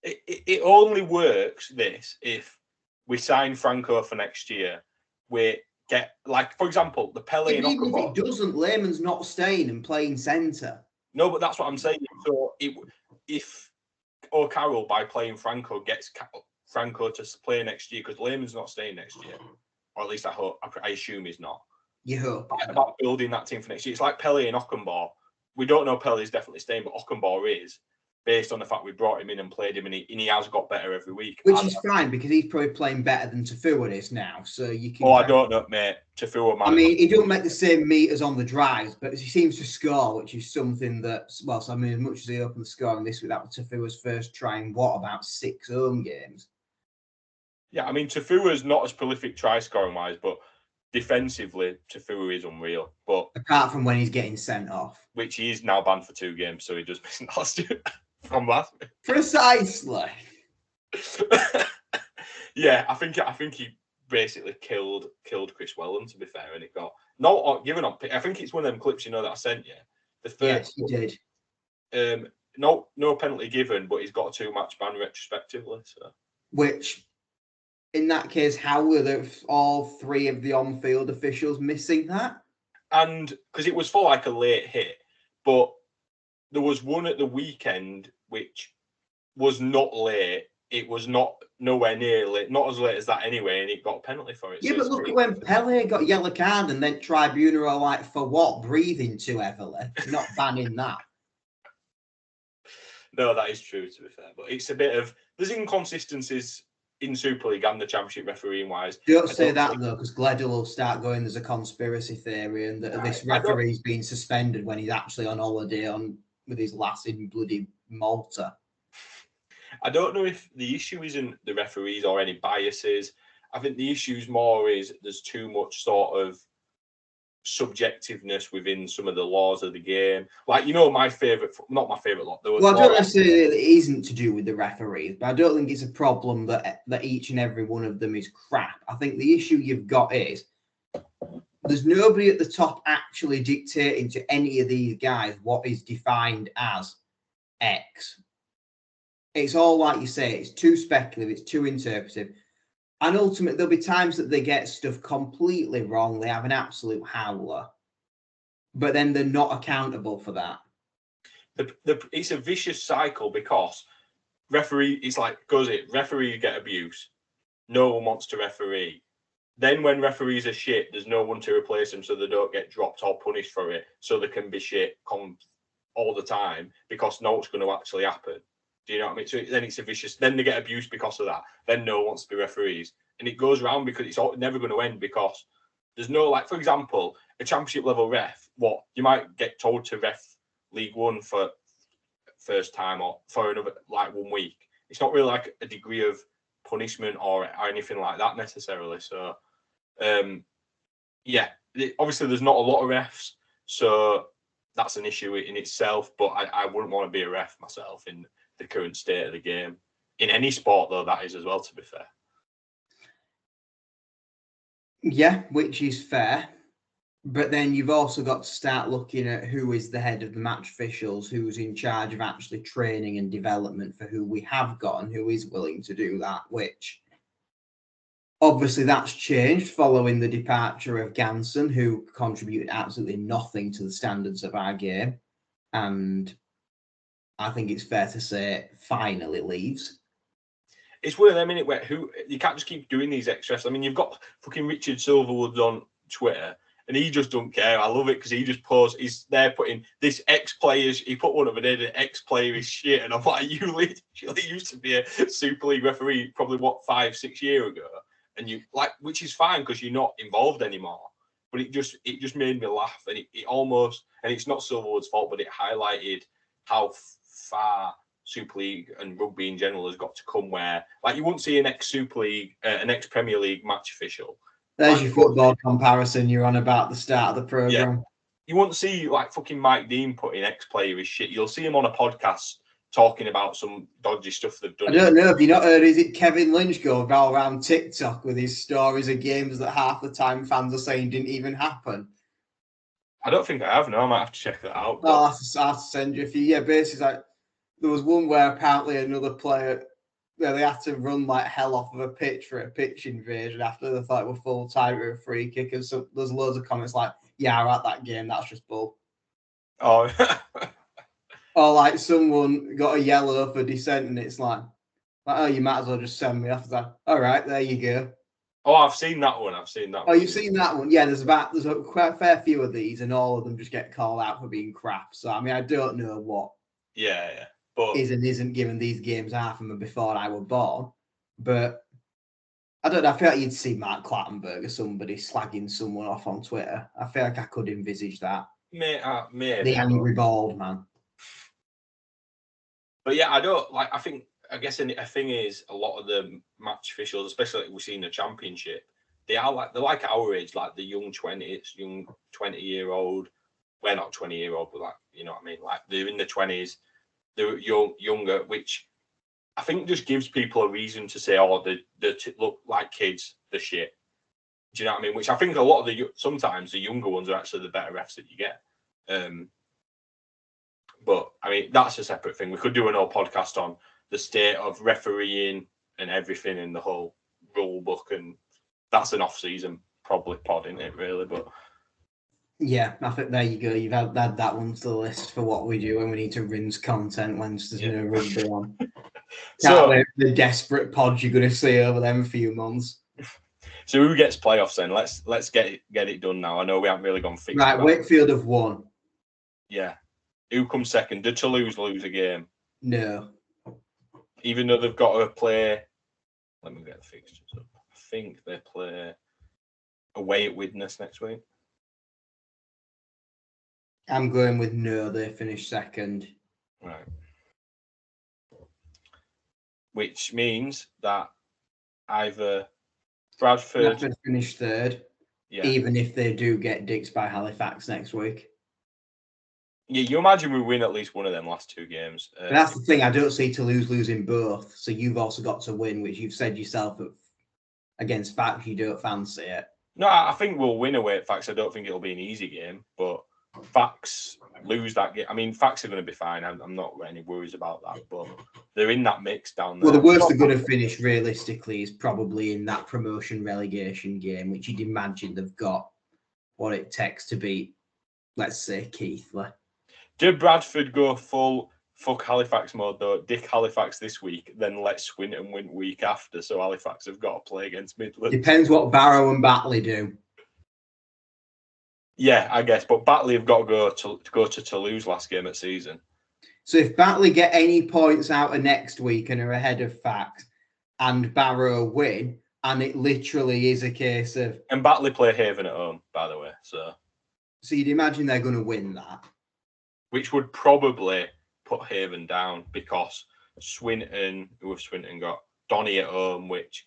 It only works this if we sign Franco for next year. We get, like, for example, the Pele and even if it doesn't, Lehman's not staying and playing centre. No, but that's what I'm saying. So if O'Carroll, by playing Franco, gets Franco to play next year, because Lehman's not staying next year, or at least I assume he's not. You hope. About building that team for next year. It's like Pele and Ockenbaugh. We don't know Pele's definitely staying, but Ockenbaugh is, based on the fact we brought him in and played him, and he has got better every week. Which is fine, because he's probably playing better than Tafua is now. So you can. I don't know, mate. Tafua, I mean, he don't make the same meters on the drives, but he seems to score, which is something that, well, so I mean, as much as he opened the scoring this week, that was Tafua's first try in about 6 home games. Yeah, I mean, Tafua's not as prolific try scoring wise, but defensively, Tafua is unreal. But apart from when he's getting sent off, which he is now banned for 2 games, so he just missing last year from last week. Precisely. Yeah, I think he basically killed Chris Welland, to be fair, and it got not given on. I think it's one of them clips, that I sent you. The first, yes, you did. No penalty given, but he's got a 2-match ban retrospectively. So, which, in that case, how were all 3 of the on-field officials missing that? And because it was for like a late hit, but there was one at the weekend which was not late, it was nowhere near late, not as late as that anyway, and it got a penalty for it. Yeah, but look at when Pele got yellow card and then Tribunal are like, for what? Breathing too heavily. Not banning that. No, that is true, to be fair. But it's a bit of, there's inconsistencies in Super League and the Championship refereeing wise. Don't say that though, because Gledhill will start going, there's a conspiracy theory and that this referee's been suspended when he's actually on holiday with his lass in bloody Malta. I don't know if the issue isn't the referees or any biases. I think the issue is more is there's too much sort of subjectiveness within some of the laws of the game. Like, my favourite, not my favourite lot. Well, I don't necessarily that it isn't to do with the referees, but I don't think it's a problem that each and every one of them is crap. I think the issue you've got is there's nobody at the top actually dictating to any of these guys what is defined as X. It's all like you say, it's too speculative, it's too interpretive. And ultimately, there'll be times that they get stuff completely wrong. They have an absolute howler. But then they're not accountable for that. It's a vicious cycle because referee get abuse. No one wants to referee. Then when referees are shit, there's no one to replace them so they don't get dropped or punished for it. So they can be shit all the time because no one's going to actually happen. Do you know what I mean? So then it's a vicious. Then they get abused because of that. Then no one wants to be referees, and it goes around because it's never going to end because there's no, like, for example, a championship level ref. What you might get told to ref League One for first time or for another 1 week. It's not really like a degree of punishment or anything like that necessarily. So, obviously there's not a lot of refs, so that's an issue in itself. But I wouldn't want to be a ref myself in the current state of the game. In any sport, though, that is as well, to be fair. Yeah, which is fair. But then you've also got to start looking at who is the head of the match officials, who's in charge of actually training and development for who we have got and who is willing to do that, which obviously that's changed following the departure of Ganson, who contributed absolutely nothing to the standards of our game. And I think it's fair to say finally leaves. It's one of them, innit, where you can't just keep doing these extras. I mean, you've got fucking Richard Silverwood on Twitter, and he just don't care. I love it because he just posts. He's there putting this ex-players. He put one of it in, an ex-player is shit, and I'm like, you literally used to be a Super League referee, probably 5-6 years ago, and you which is fine because you're not involved anymore. But it just made me laugh, and it almost, and it's not Silverwood's fault, but it highlighted how far Super League and rugby in general has got to come where, you wouldn't see an ex-Super League, an ex-Premier League match official. There's your football comparison you're on about the start of the programme. Yeah. You wouldn't see, fucking Mike Dean putting ex-player as shit. You'll see him on a podcast talking about some dodgy stuff they've done. I don't know. Have you not heard, is it Kevin Lynch go all around TikTok with his stories of games that half the time fans are saying didn't even happen? I don't think I have, no. I might have to check that out. I'll have to send you a few. Yeah, basically, there was one where apparently another player, they had to run like hell off of a pitch for a pitch invasion after they thought it were full time with a free kick. And so there's loads of comments like, yeah, I at that game, that's just bull. Oh. Or someone got a yellow for dissent and it's like, oh, you might as well just send me off. That. All right, there you go. Oh, I've seen that one. Oh, you've seen that one? Yeah, there's quite a fair few of these, and all of them just get called out for being crap. So I mean, I don't know what. Yeah. But is and isn't given these games half of them before I were born, but I don't know. I feel like you'd see Mark Clattenburg or somebody slagging someone off on Twitter. I feel like I could envisage that. Maybe. The angry bald man. But yeah, I guess a thing is a lot of the match officials, especially we see in the Championship, they're like our age, like the young 20-year-old. We're not 20-year-old, but you know what I mean? They're in the 20s, they're younger, which I think just gives people a reason to say, oh, they look like kids, they're shit. Do you know what I mean? Which I think sometimes the younger ones are actually the better refs that you get. But I mean, that's a separate thing. We could do an whole podcast on the state of refereeing and everything in the whole rule book, and that's an off-season probably pod, isn't it, really? But yeah, I think there you go. You've add that one to the list for what we do when we need to rinse content when there's no rugby on. The desperate pod you're going to see over them few months. So who gets playoffs then? Let's get it done now. I know we haven't really gone fixed. Right, Wakefield have won. Yeah. Who comes second? Did Toulouse lose a game? No. Even though they've got to play. Let me get the fixtures up. I think they play away at Widnes next week. I'm going with no. They finished second. Right. Which means that either Bradford finished third, even if they do get dixed by Halifax next week. Yeah, you imagine we win at least one of them last two games. But that's the thing. I don't see Toulouse losing both. So you've also got to win, which you've said yourself against Fax. You don't fancy it. No, I think we'll win away at Fax. I don't think it'll be an easy game, but Fax lose that game. I mean, Fax are going to be fine. I'm not got any worries about that, but they're in that mix down there. Well, the worst they're going to finish realistically is probably in that promotion relegation game, which you'd imagine they've got what it takes to beat, let's say, Keighley. Did Bradford go full fuck Halifax mode though? Dick Halifax this week, then let's win and win week after. So Halifax have got to play against Midlands. Depends what Barrow and Batley do. Yeah, I guess. But Batley have got to go to Toulouse last game at season. So if Batley get any points out of next week and are ahead of Fax, and Barrow win, and it literally is a case of... And Batley play Haven at home, by the way. So you'd imagine they're going to win that. Which would probably put Haven down because Swinton, who have Swinton got? Donny at home, which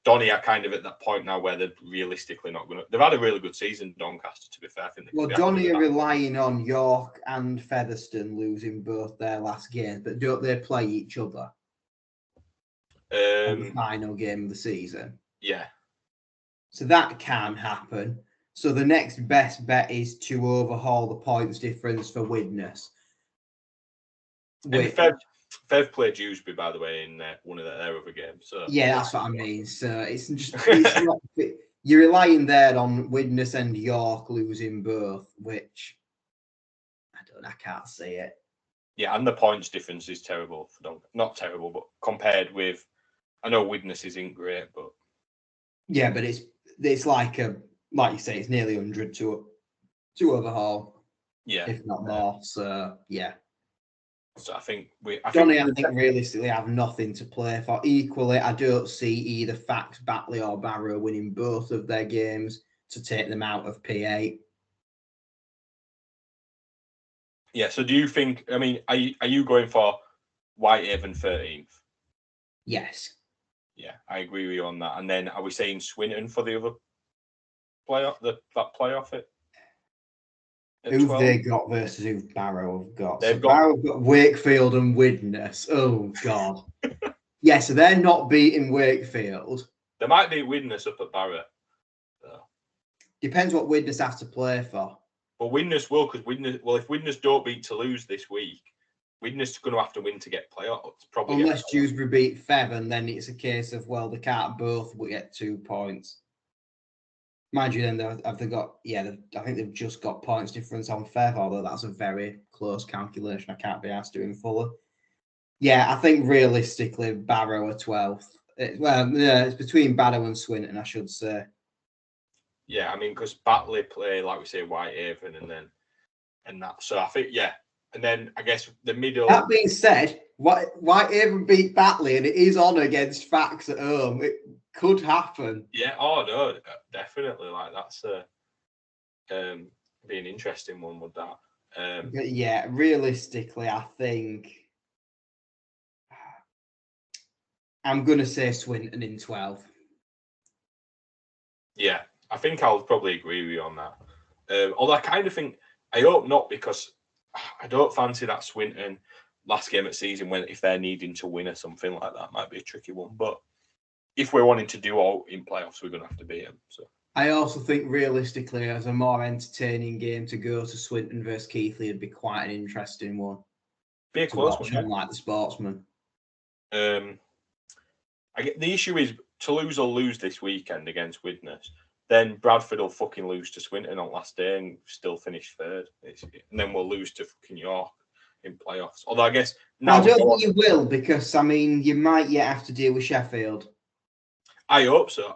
Donny are kind of at that point now where they're realistically not going to... They've had a really good season, Doncaster, to be fair. I think Donny are relying on York and Featherstone losing both their last games, but don't they play each other? The final game of the season. Yeah. So that can happen. So the next best bet is to overhaul the points difference for Widnes. Fev played Dewsbury, by the way, in one of their other games. So yeah, that's what I mean. So it's not. You're relying there on Widnes and York losing both, which I can't see it. Yeah, and the points difference is terrible for Doncaster. Not terrible, but compared with, I know Widnes isn't great, but yeah, but it's like you say, it's nearly 100 to overhaul. Yeah, if not more. So yeah. So I think realistically have nothing to play for. Equally, I don't see either Fax, Batley, or Barrow winning both of their games to take them out of P8. Yeah. So do you think? I mean, are you going for Whitehaven 13th? Yes. Yeah, I agree with you on that. And then are we saying Swinton for the other playoff? That playoff it. Who've 12? They got versus who Barrow have got? Barrow have got Wakefield and Widnes. Oh, God. Yeah, so they're not beating Wakefield. They might beat Widnes up at Barrow. So. Depends what Widnes have to play for. But Widnes will, because if Widnes don't beat Toulouse this week, Widnes is going to have to win to get playoffs. Probably unless Dewsbury beat Fev, and then it's a case of, well, they can't both get 2 points. Mind you, then have they got? Yeah, I think they've just got points difference on Fev, although that's a very close calculation. I can't be asked doing fuller. Yeah, I think realistically, Barrow are 12th. It's between Barrow and Swinton, I should say. Yeah, I mean, because Batley play, like we say, Whitehaven, and that. So I think, yeah. And then I guess the middle. That being said, Whitehaven beat Batley, and it is on against Fax at home. It could happen. Yeah. Oh no, definitely. Like that's be an interesting one with that. But yeah, realistically, I think I'm gonna say Swinton in 12. Yeah, I think I'll probably agree with you on that. Although I kind of think I hope not, because I don't fancy that Swinton last game at season if they're needing to win or something like that. Might be a tricky one, but if we're wanting to do all in playoffs, we're going to have to beat them. So I also think realistically, as a more entertaining game to go to Swinton versus Keighley, would be quite an interesting one. Be a close one, yeah. Like the Sportsman. The issue is Toulouse will lose this weekend against Widnes. Then Bradford will fucking lose to Swinton on last day and still finish third. And then we'll lose to fucking York in playoffs. Although I guess I now don't think you will, because I mean you might yet have to deal with Sheffield. I hope so.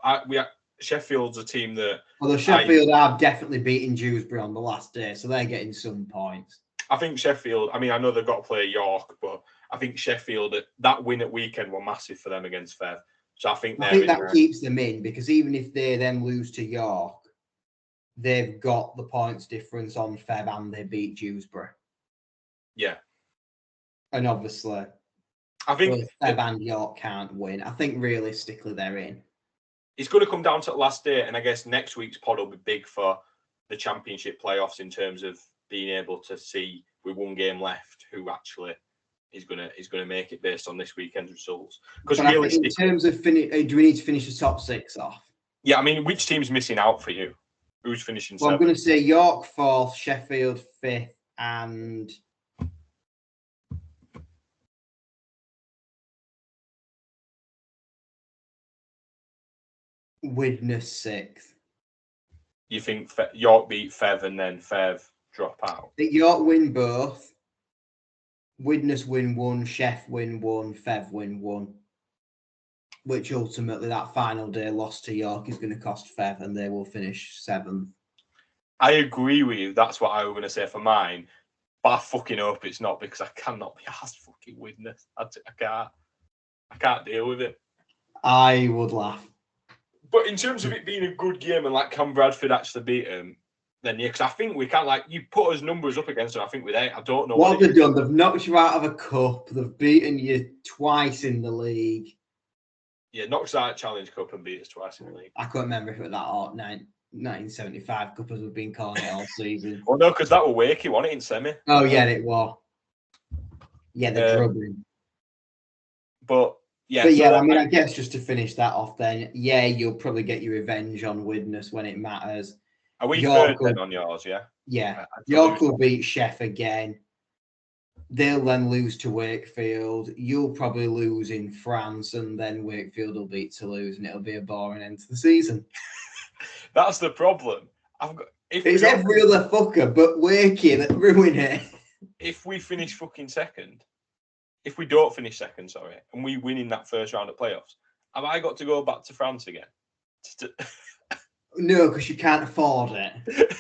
Sheffield's a team that. Although Sheffield are definitely beating Dewsbury on the last day, so they're getting some points. I think Sheffield. I mean, I know they've got to play York, but I think Sheffield, that win at weekend were massive for them against Fev. So I think that keeps them in, because even if they then lose to York, they've got the points difference on Fev and they beat Dewsbury. Yeah. And obviously, I think Fev and York can't win. I think realistically they're in. It's going to come down to the last day, and I guess next week's pod will be big for the championship playoffs in terms of being able to see with one game left who actually is going to make it based on this weekend's results. Because in terms of do we need to finish the top 6 off? Yeah, I mean, which team's missing out for you? Who's finishing 7th? I'm going to say York 4th, Sheffield 5th, and Widnes 6th. You think York beat Fev and then Fev drop out? York win both. Widnes win 1, Sheff win 1, Fev win 1. Which ultimately, that final day loss to York is going to cost Fev, and they will finish 7th. I agree with you. That's what I was going to say for mine. But I fucking hope it's not, because I cannot be asked fucking Widnes. I can't deal with it. I would laugh. But in terms of it being a good game and like can Bradford actually beat them, then yeah, because I think we can't, like, you put us numbers up against them. I think with 8, I don't know what they've done. They've knocked you out of a cup. They've beaten you twice in the league. Yeah, knocked us out of Challenge Cup and beat us twice in the league. I can't remember if it was that or 1975 Cup, as we've been calling it all season. Well, no, because that was Wakey, wasn't it, in semi? Oh, yeah, it was. Yeah, the drubbing. But yeah, but yeah, I mean, I guess just to finish that off, then, yeah, you'll probably get your revenge on Widnes when it matters. Are we third then on yours? Yeah. Yeah, York will beat Sheff again. They'll then lose to Wakefield. You'll probably lose in France, and then Wakefield will beat Toulouse, and it'll be a boring end to the season. That's the problem. It's every other fucker but Wakey that ruin it. If we finish fucking second, if we don't finish second, sorry, and we win in that first round of playoffs, have I got to go back to France again? No, because you can't afford it.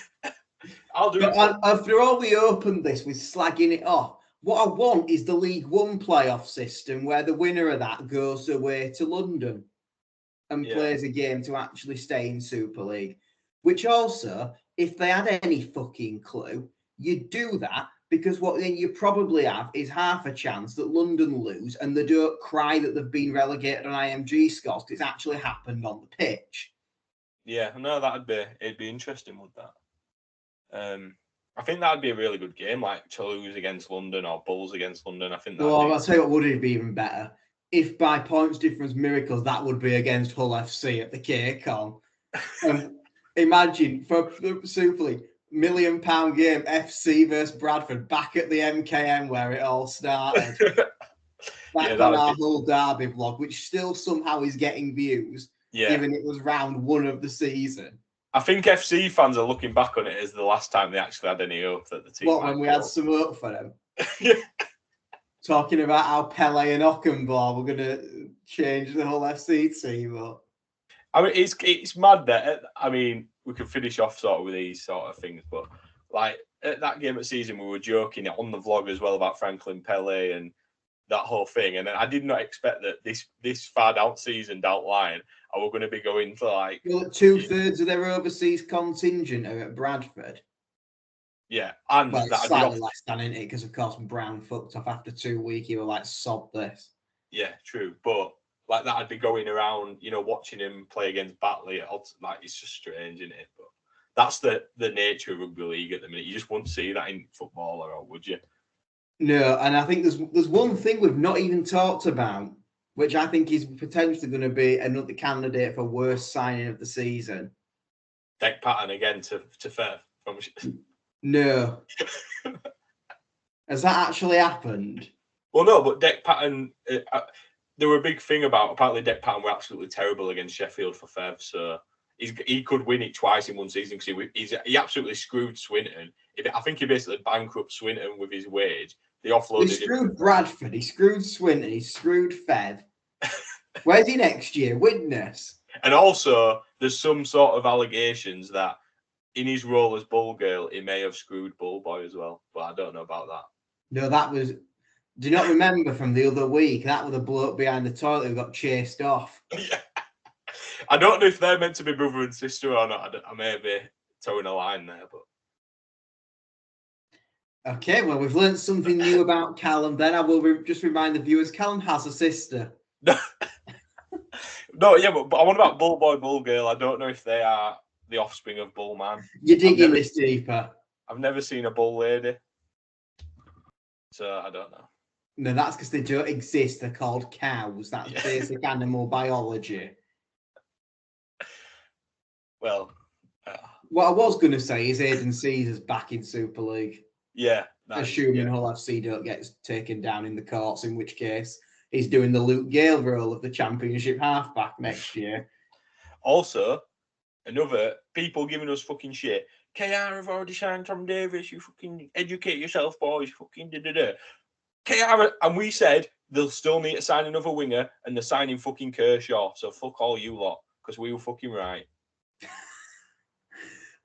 I'll do it. After all, we opened this with slagging it off. What I want is the League One playoff system where the winner of that goes away to London and plays a game to actually stay in Super League. Which also, if they had any fucking clue, you'd do that, because what then you probably have is half a chance that London lose and they don't cry that they've been relegated on IMG scores, because it's actually happened on the pitch. Yeah, no, it'd be interesting, would that? I think that'd be a really good game, like Toulouse against London or Bulls against London. I think that. Well, I'll tell you what would be even better. If by points difference miracles, that would be against Hull FC at the KCON. Imagine for the Super League, £1 million game, FC versus Bradford, back at the MKM where it all started. Back on our Hull Derby vlog, which still somehow is getting views, given it was round 1 of the season. I think FC fans are looking back on it as the last time they actually had any hope that the team. What, when we had some hope for them? Talking about how Pele and Ockenbaugh were going to change the whole FC team up. I mean, it's mad that, I mean, we could finish off sort of with these sort of things, but like at that game of season, we were joking on the vlog as well about Franklin Pele and that whole thing. And then I did not expect that this far down season down the line, I were going to be going for like... Well, 2/3 of their overseas contingent are at Bradford. Yeah, and well, it's slightly less than, isn't it? Because, of course, Brown fucked off after 2 weeks. You were like, sod this. Yeah, true. But like that, I'd be going around, watching him play against Batley. Like, it's just strange, isn't it? But that's the nature of rugby league at the minute. You just wouldn't see that in football, or would you? No, and I think there's one thing we've not even talked about, which I think is potentially going to be another candidate for worst signing of the season. Deck Patton again to Fev. No. Has that actually happened? Well, no, but Deck Patton, there were a big thing about, apparently Deck Patton were absolutely terrible against Sheffield for Fev, so he could win it twice in one season because he absolutely screwed Swinton. I think he basically bankrupted Swinton with his wage. They offloaded He screwed Bradford, he screwed Swinton, he screwed Fev. Where's he next year? Witness. And also, there's some sort of allegations that in his role as Bull Girl, he may have screwed Bull Boy as well. But I don't know about that. No, that was... Do you not remember from the other week? That was the bloke behind the toilet who got chased off. Yeah. I don't know if they're meant to be brother and sister or not. I may be towing a line there, but... Okay, well, we've learned something new about Callum. Then I will just remind the viewers, Callum has a sister. No, yeah, but I want about Bull Boy, Bull Girl. I don't know if they are the offspring of Bull Man. You're digging this deeper. I've never seen a bull lady, so I don't know. No, that's because they don't exist. They're called cows. That's basic animal biology. Well, what I was going to say is Aidan Caesar's back in Super League. Yeah. Assuming Hull FC don't get taken down in the courts, in which case he's doing the Luke Gale role of the Championship halfback next year. Also, another people giving us fucking shit. KR have already signed Tom Davis. You fucking educate yourself, boys. Fucking da-da-da. KR, and we said they'll still need to sign another winger, and they're signing fucking Kershaw. So fuck all you lot, because we were fucking right.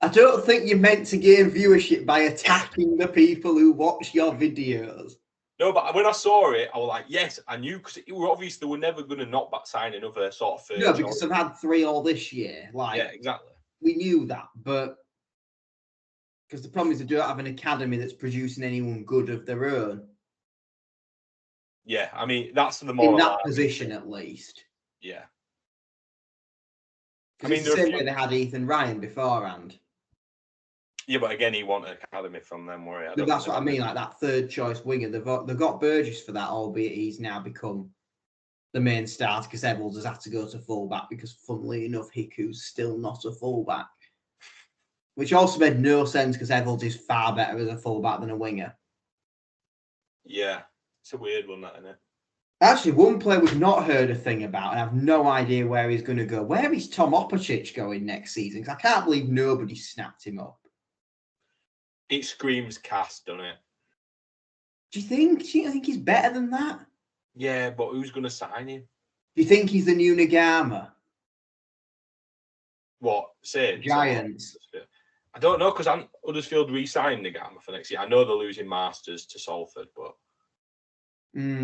I don't think you're meant to gain viewership by attacking the people who watch your videos. No, but when I saw it, I was like, yes, I knew, because it were obvious they were never going to not back sign another sort of third. No, because they've had 3 all this year. Like, yeah, exactly. We knew that, but because the problem is they don't have an academy that's producing anyone good of their own. Yeah, I mean, that's the more... In that position, at least. Yeah. I mean, the same way they had Ethan Ryan beforehand. Yeah, but again, he wanted academy from them, were he? That's what I mean, like that third choice winger. They've got Burgess for that, albeit he's now become the main starter because Evalds has had to go to fullback because, funnily enough, Hiku's still not a fullback. Which also made no sense because Evalds is far better as a fullback than a winger. Yeah, it's a weird one, that, isn't it? Actually, one player we've not heard a thing about, and I have no idea where he's going to go. Where is Tom Opicic going next season? Because I can't believe nobody snapped him up. It screams cast, doesn't it? Do you think he's better than that? Yeah, but who's going to sign him? Do you think he's the new Nagama? What? Say Giants. I don't know, because Huddersfield re-signed Nagama for next year. I know they're losing Masters to Salford, but...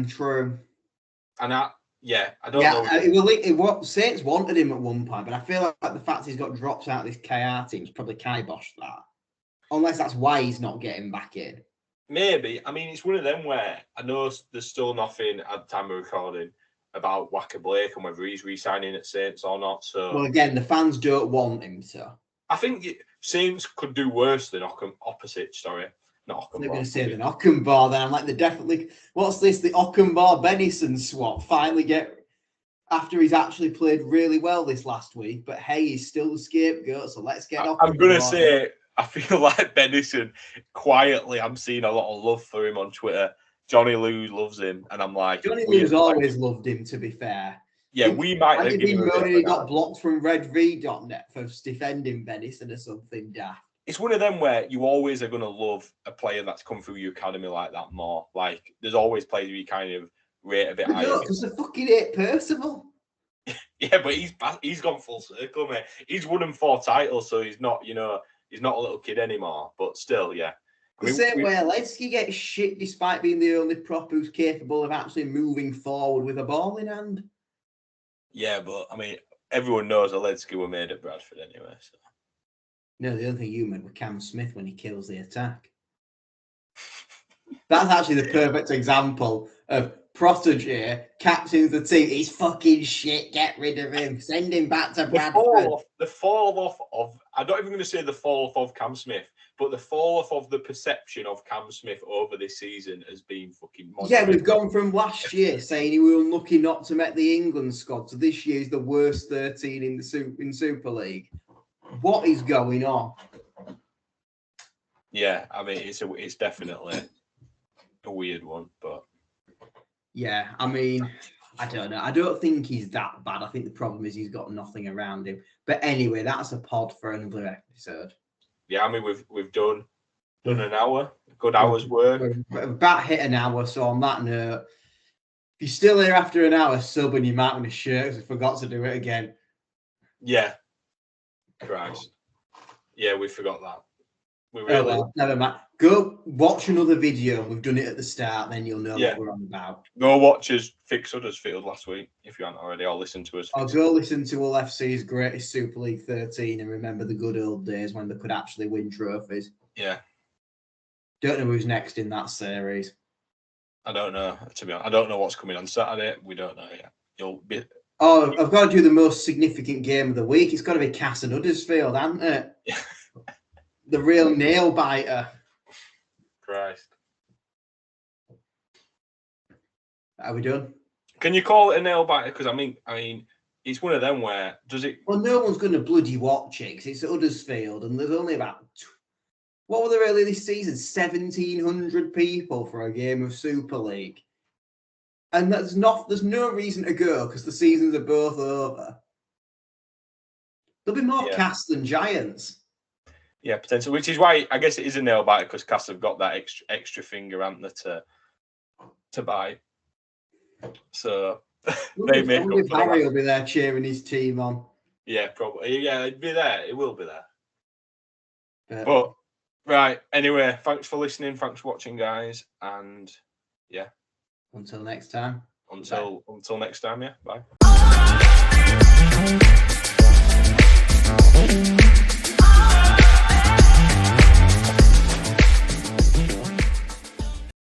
True. And I don't know. Saints wanted him at one point, but I feel like the fact he's got drops out of this KR team's probably kiboshed that. Unless that's why he's not getting back in. Maybe. I mean, it's one of them where I know there's still nothing at the time of recording about Wacker Blake and whether he's re-signing at Saints or not. So, well, again, the fans don't want him to. I think Saints could do worse than opposite. Sorry, not Ockenbar. They're going to say than Ockenbar. Then I'm like, they're definitely. What's this? The Ockenbar Benison swap finally get after he's actually played really well this last week. But hey, he's still the scapegoat. So let's get. I'm going to say. I feel like Benison, quietly, I'm seeing a lot of love for him on Twitter. Johnny Lou loves him, and I'm like... Johnny Lou's always loved him, to be fair. Yeah, we might have given him he got blocked from redv.net for defending Benison or something daft. It's one of them where you always are going to love a player that's come through your academy like that more. Like, there's always players you kind of rate a bit higher. No, because they fucking hate Percival. Yeah, but he's gone full circle, mate. He's won them 4 titles, so he's not, he's not a little kid anymore, but still, yeah. The same way Ledsky gets shit despite being the only prop who's capable of actually moving forward with a ball in hand. Yeah, but, I mean, everyone knows Ledsky were made at Bradford anyway. So. No, the other thing you meant was Cam Smith when he kills the attack. That's actually the perfect example of protege captains the team. He's fucking shit. Get rid of him. Send him back to Bradford. The fall off of, I'm not even going to say the fall off of Cam Smith, but the fall off of the perception of Cam Smith over this season has been fucking monumental. Yeah, we've gone from last year saying he was unlucky not to make the England squad to this year's the worst 13 in Super League. What is going on? Yeah, I mean, it's definitely a weird one, but... Yeah, I mean, I don't know. I don't think he's that bad. I think the problem is he's got nothing around him. But anyway, that's a pod for another episode. Yeah, I mean, we've done Done an hour. Good hour's work. We're about hit an hour. So on that note, if you're still here after an hour, sub and you might win a shirt because I forgot to do it again. Yeah. Christ. Yeah, we forgot that. We really. Well, never mind. Go watch another video. We've done it at the start, then you'll know what we're on about. Go watch us fix Huddersfield last week if you haven't already, or listen to us. Or go listen to Hull FC's greatest Super League 13 and remember the good old days when they could actually win trophies. Yeah. Don't know who's next in that series. I don't know, to be honest. I don't know what's coming on Saturday. We don't know yet. You'll be. Oh, I've got to do the most significant game of the week. It's got to be Cass and Huddersfield, hasn't it? The real nail biter. Christ. Are we done? Can you call it a nail biter? Because I mean, it's one of them where does it? Well, no one's going to bloody watch it because it's at Huddersfield, and there's only about what were there earlier this season? 1,700 people for a game of Super League, and there's no reason to go because the seasons are both over. There'll be more Cass than Giants. Yeah, potentially, which is why I guess it is a nail biter because Cass have got that extra finger, haven't they, to buy. So they make up for Barry will be there cheering his team on. Yeah, probably. Yeah, it'd be there. It will be there. But right, anyway, thanks for listening. Thanks for watching, guys, and yeah. Until next time. Until next time. Yeah. Bye.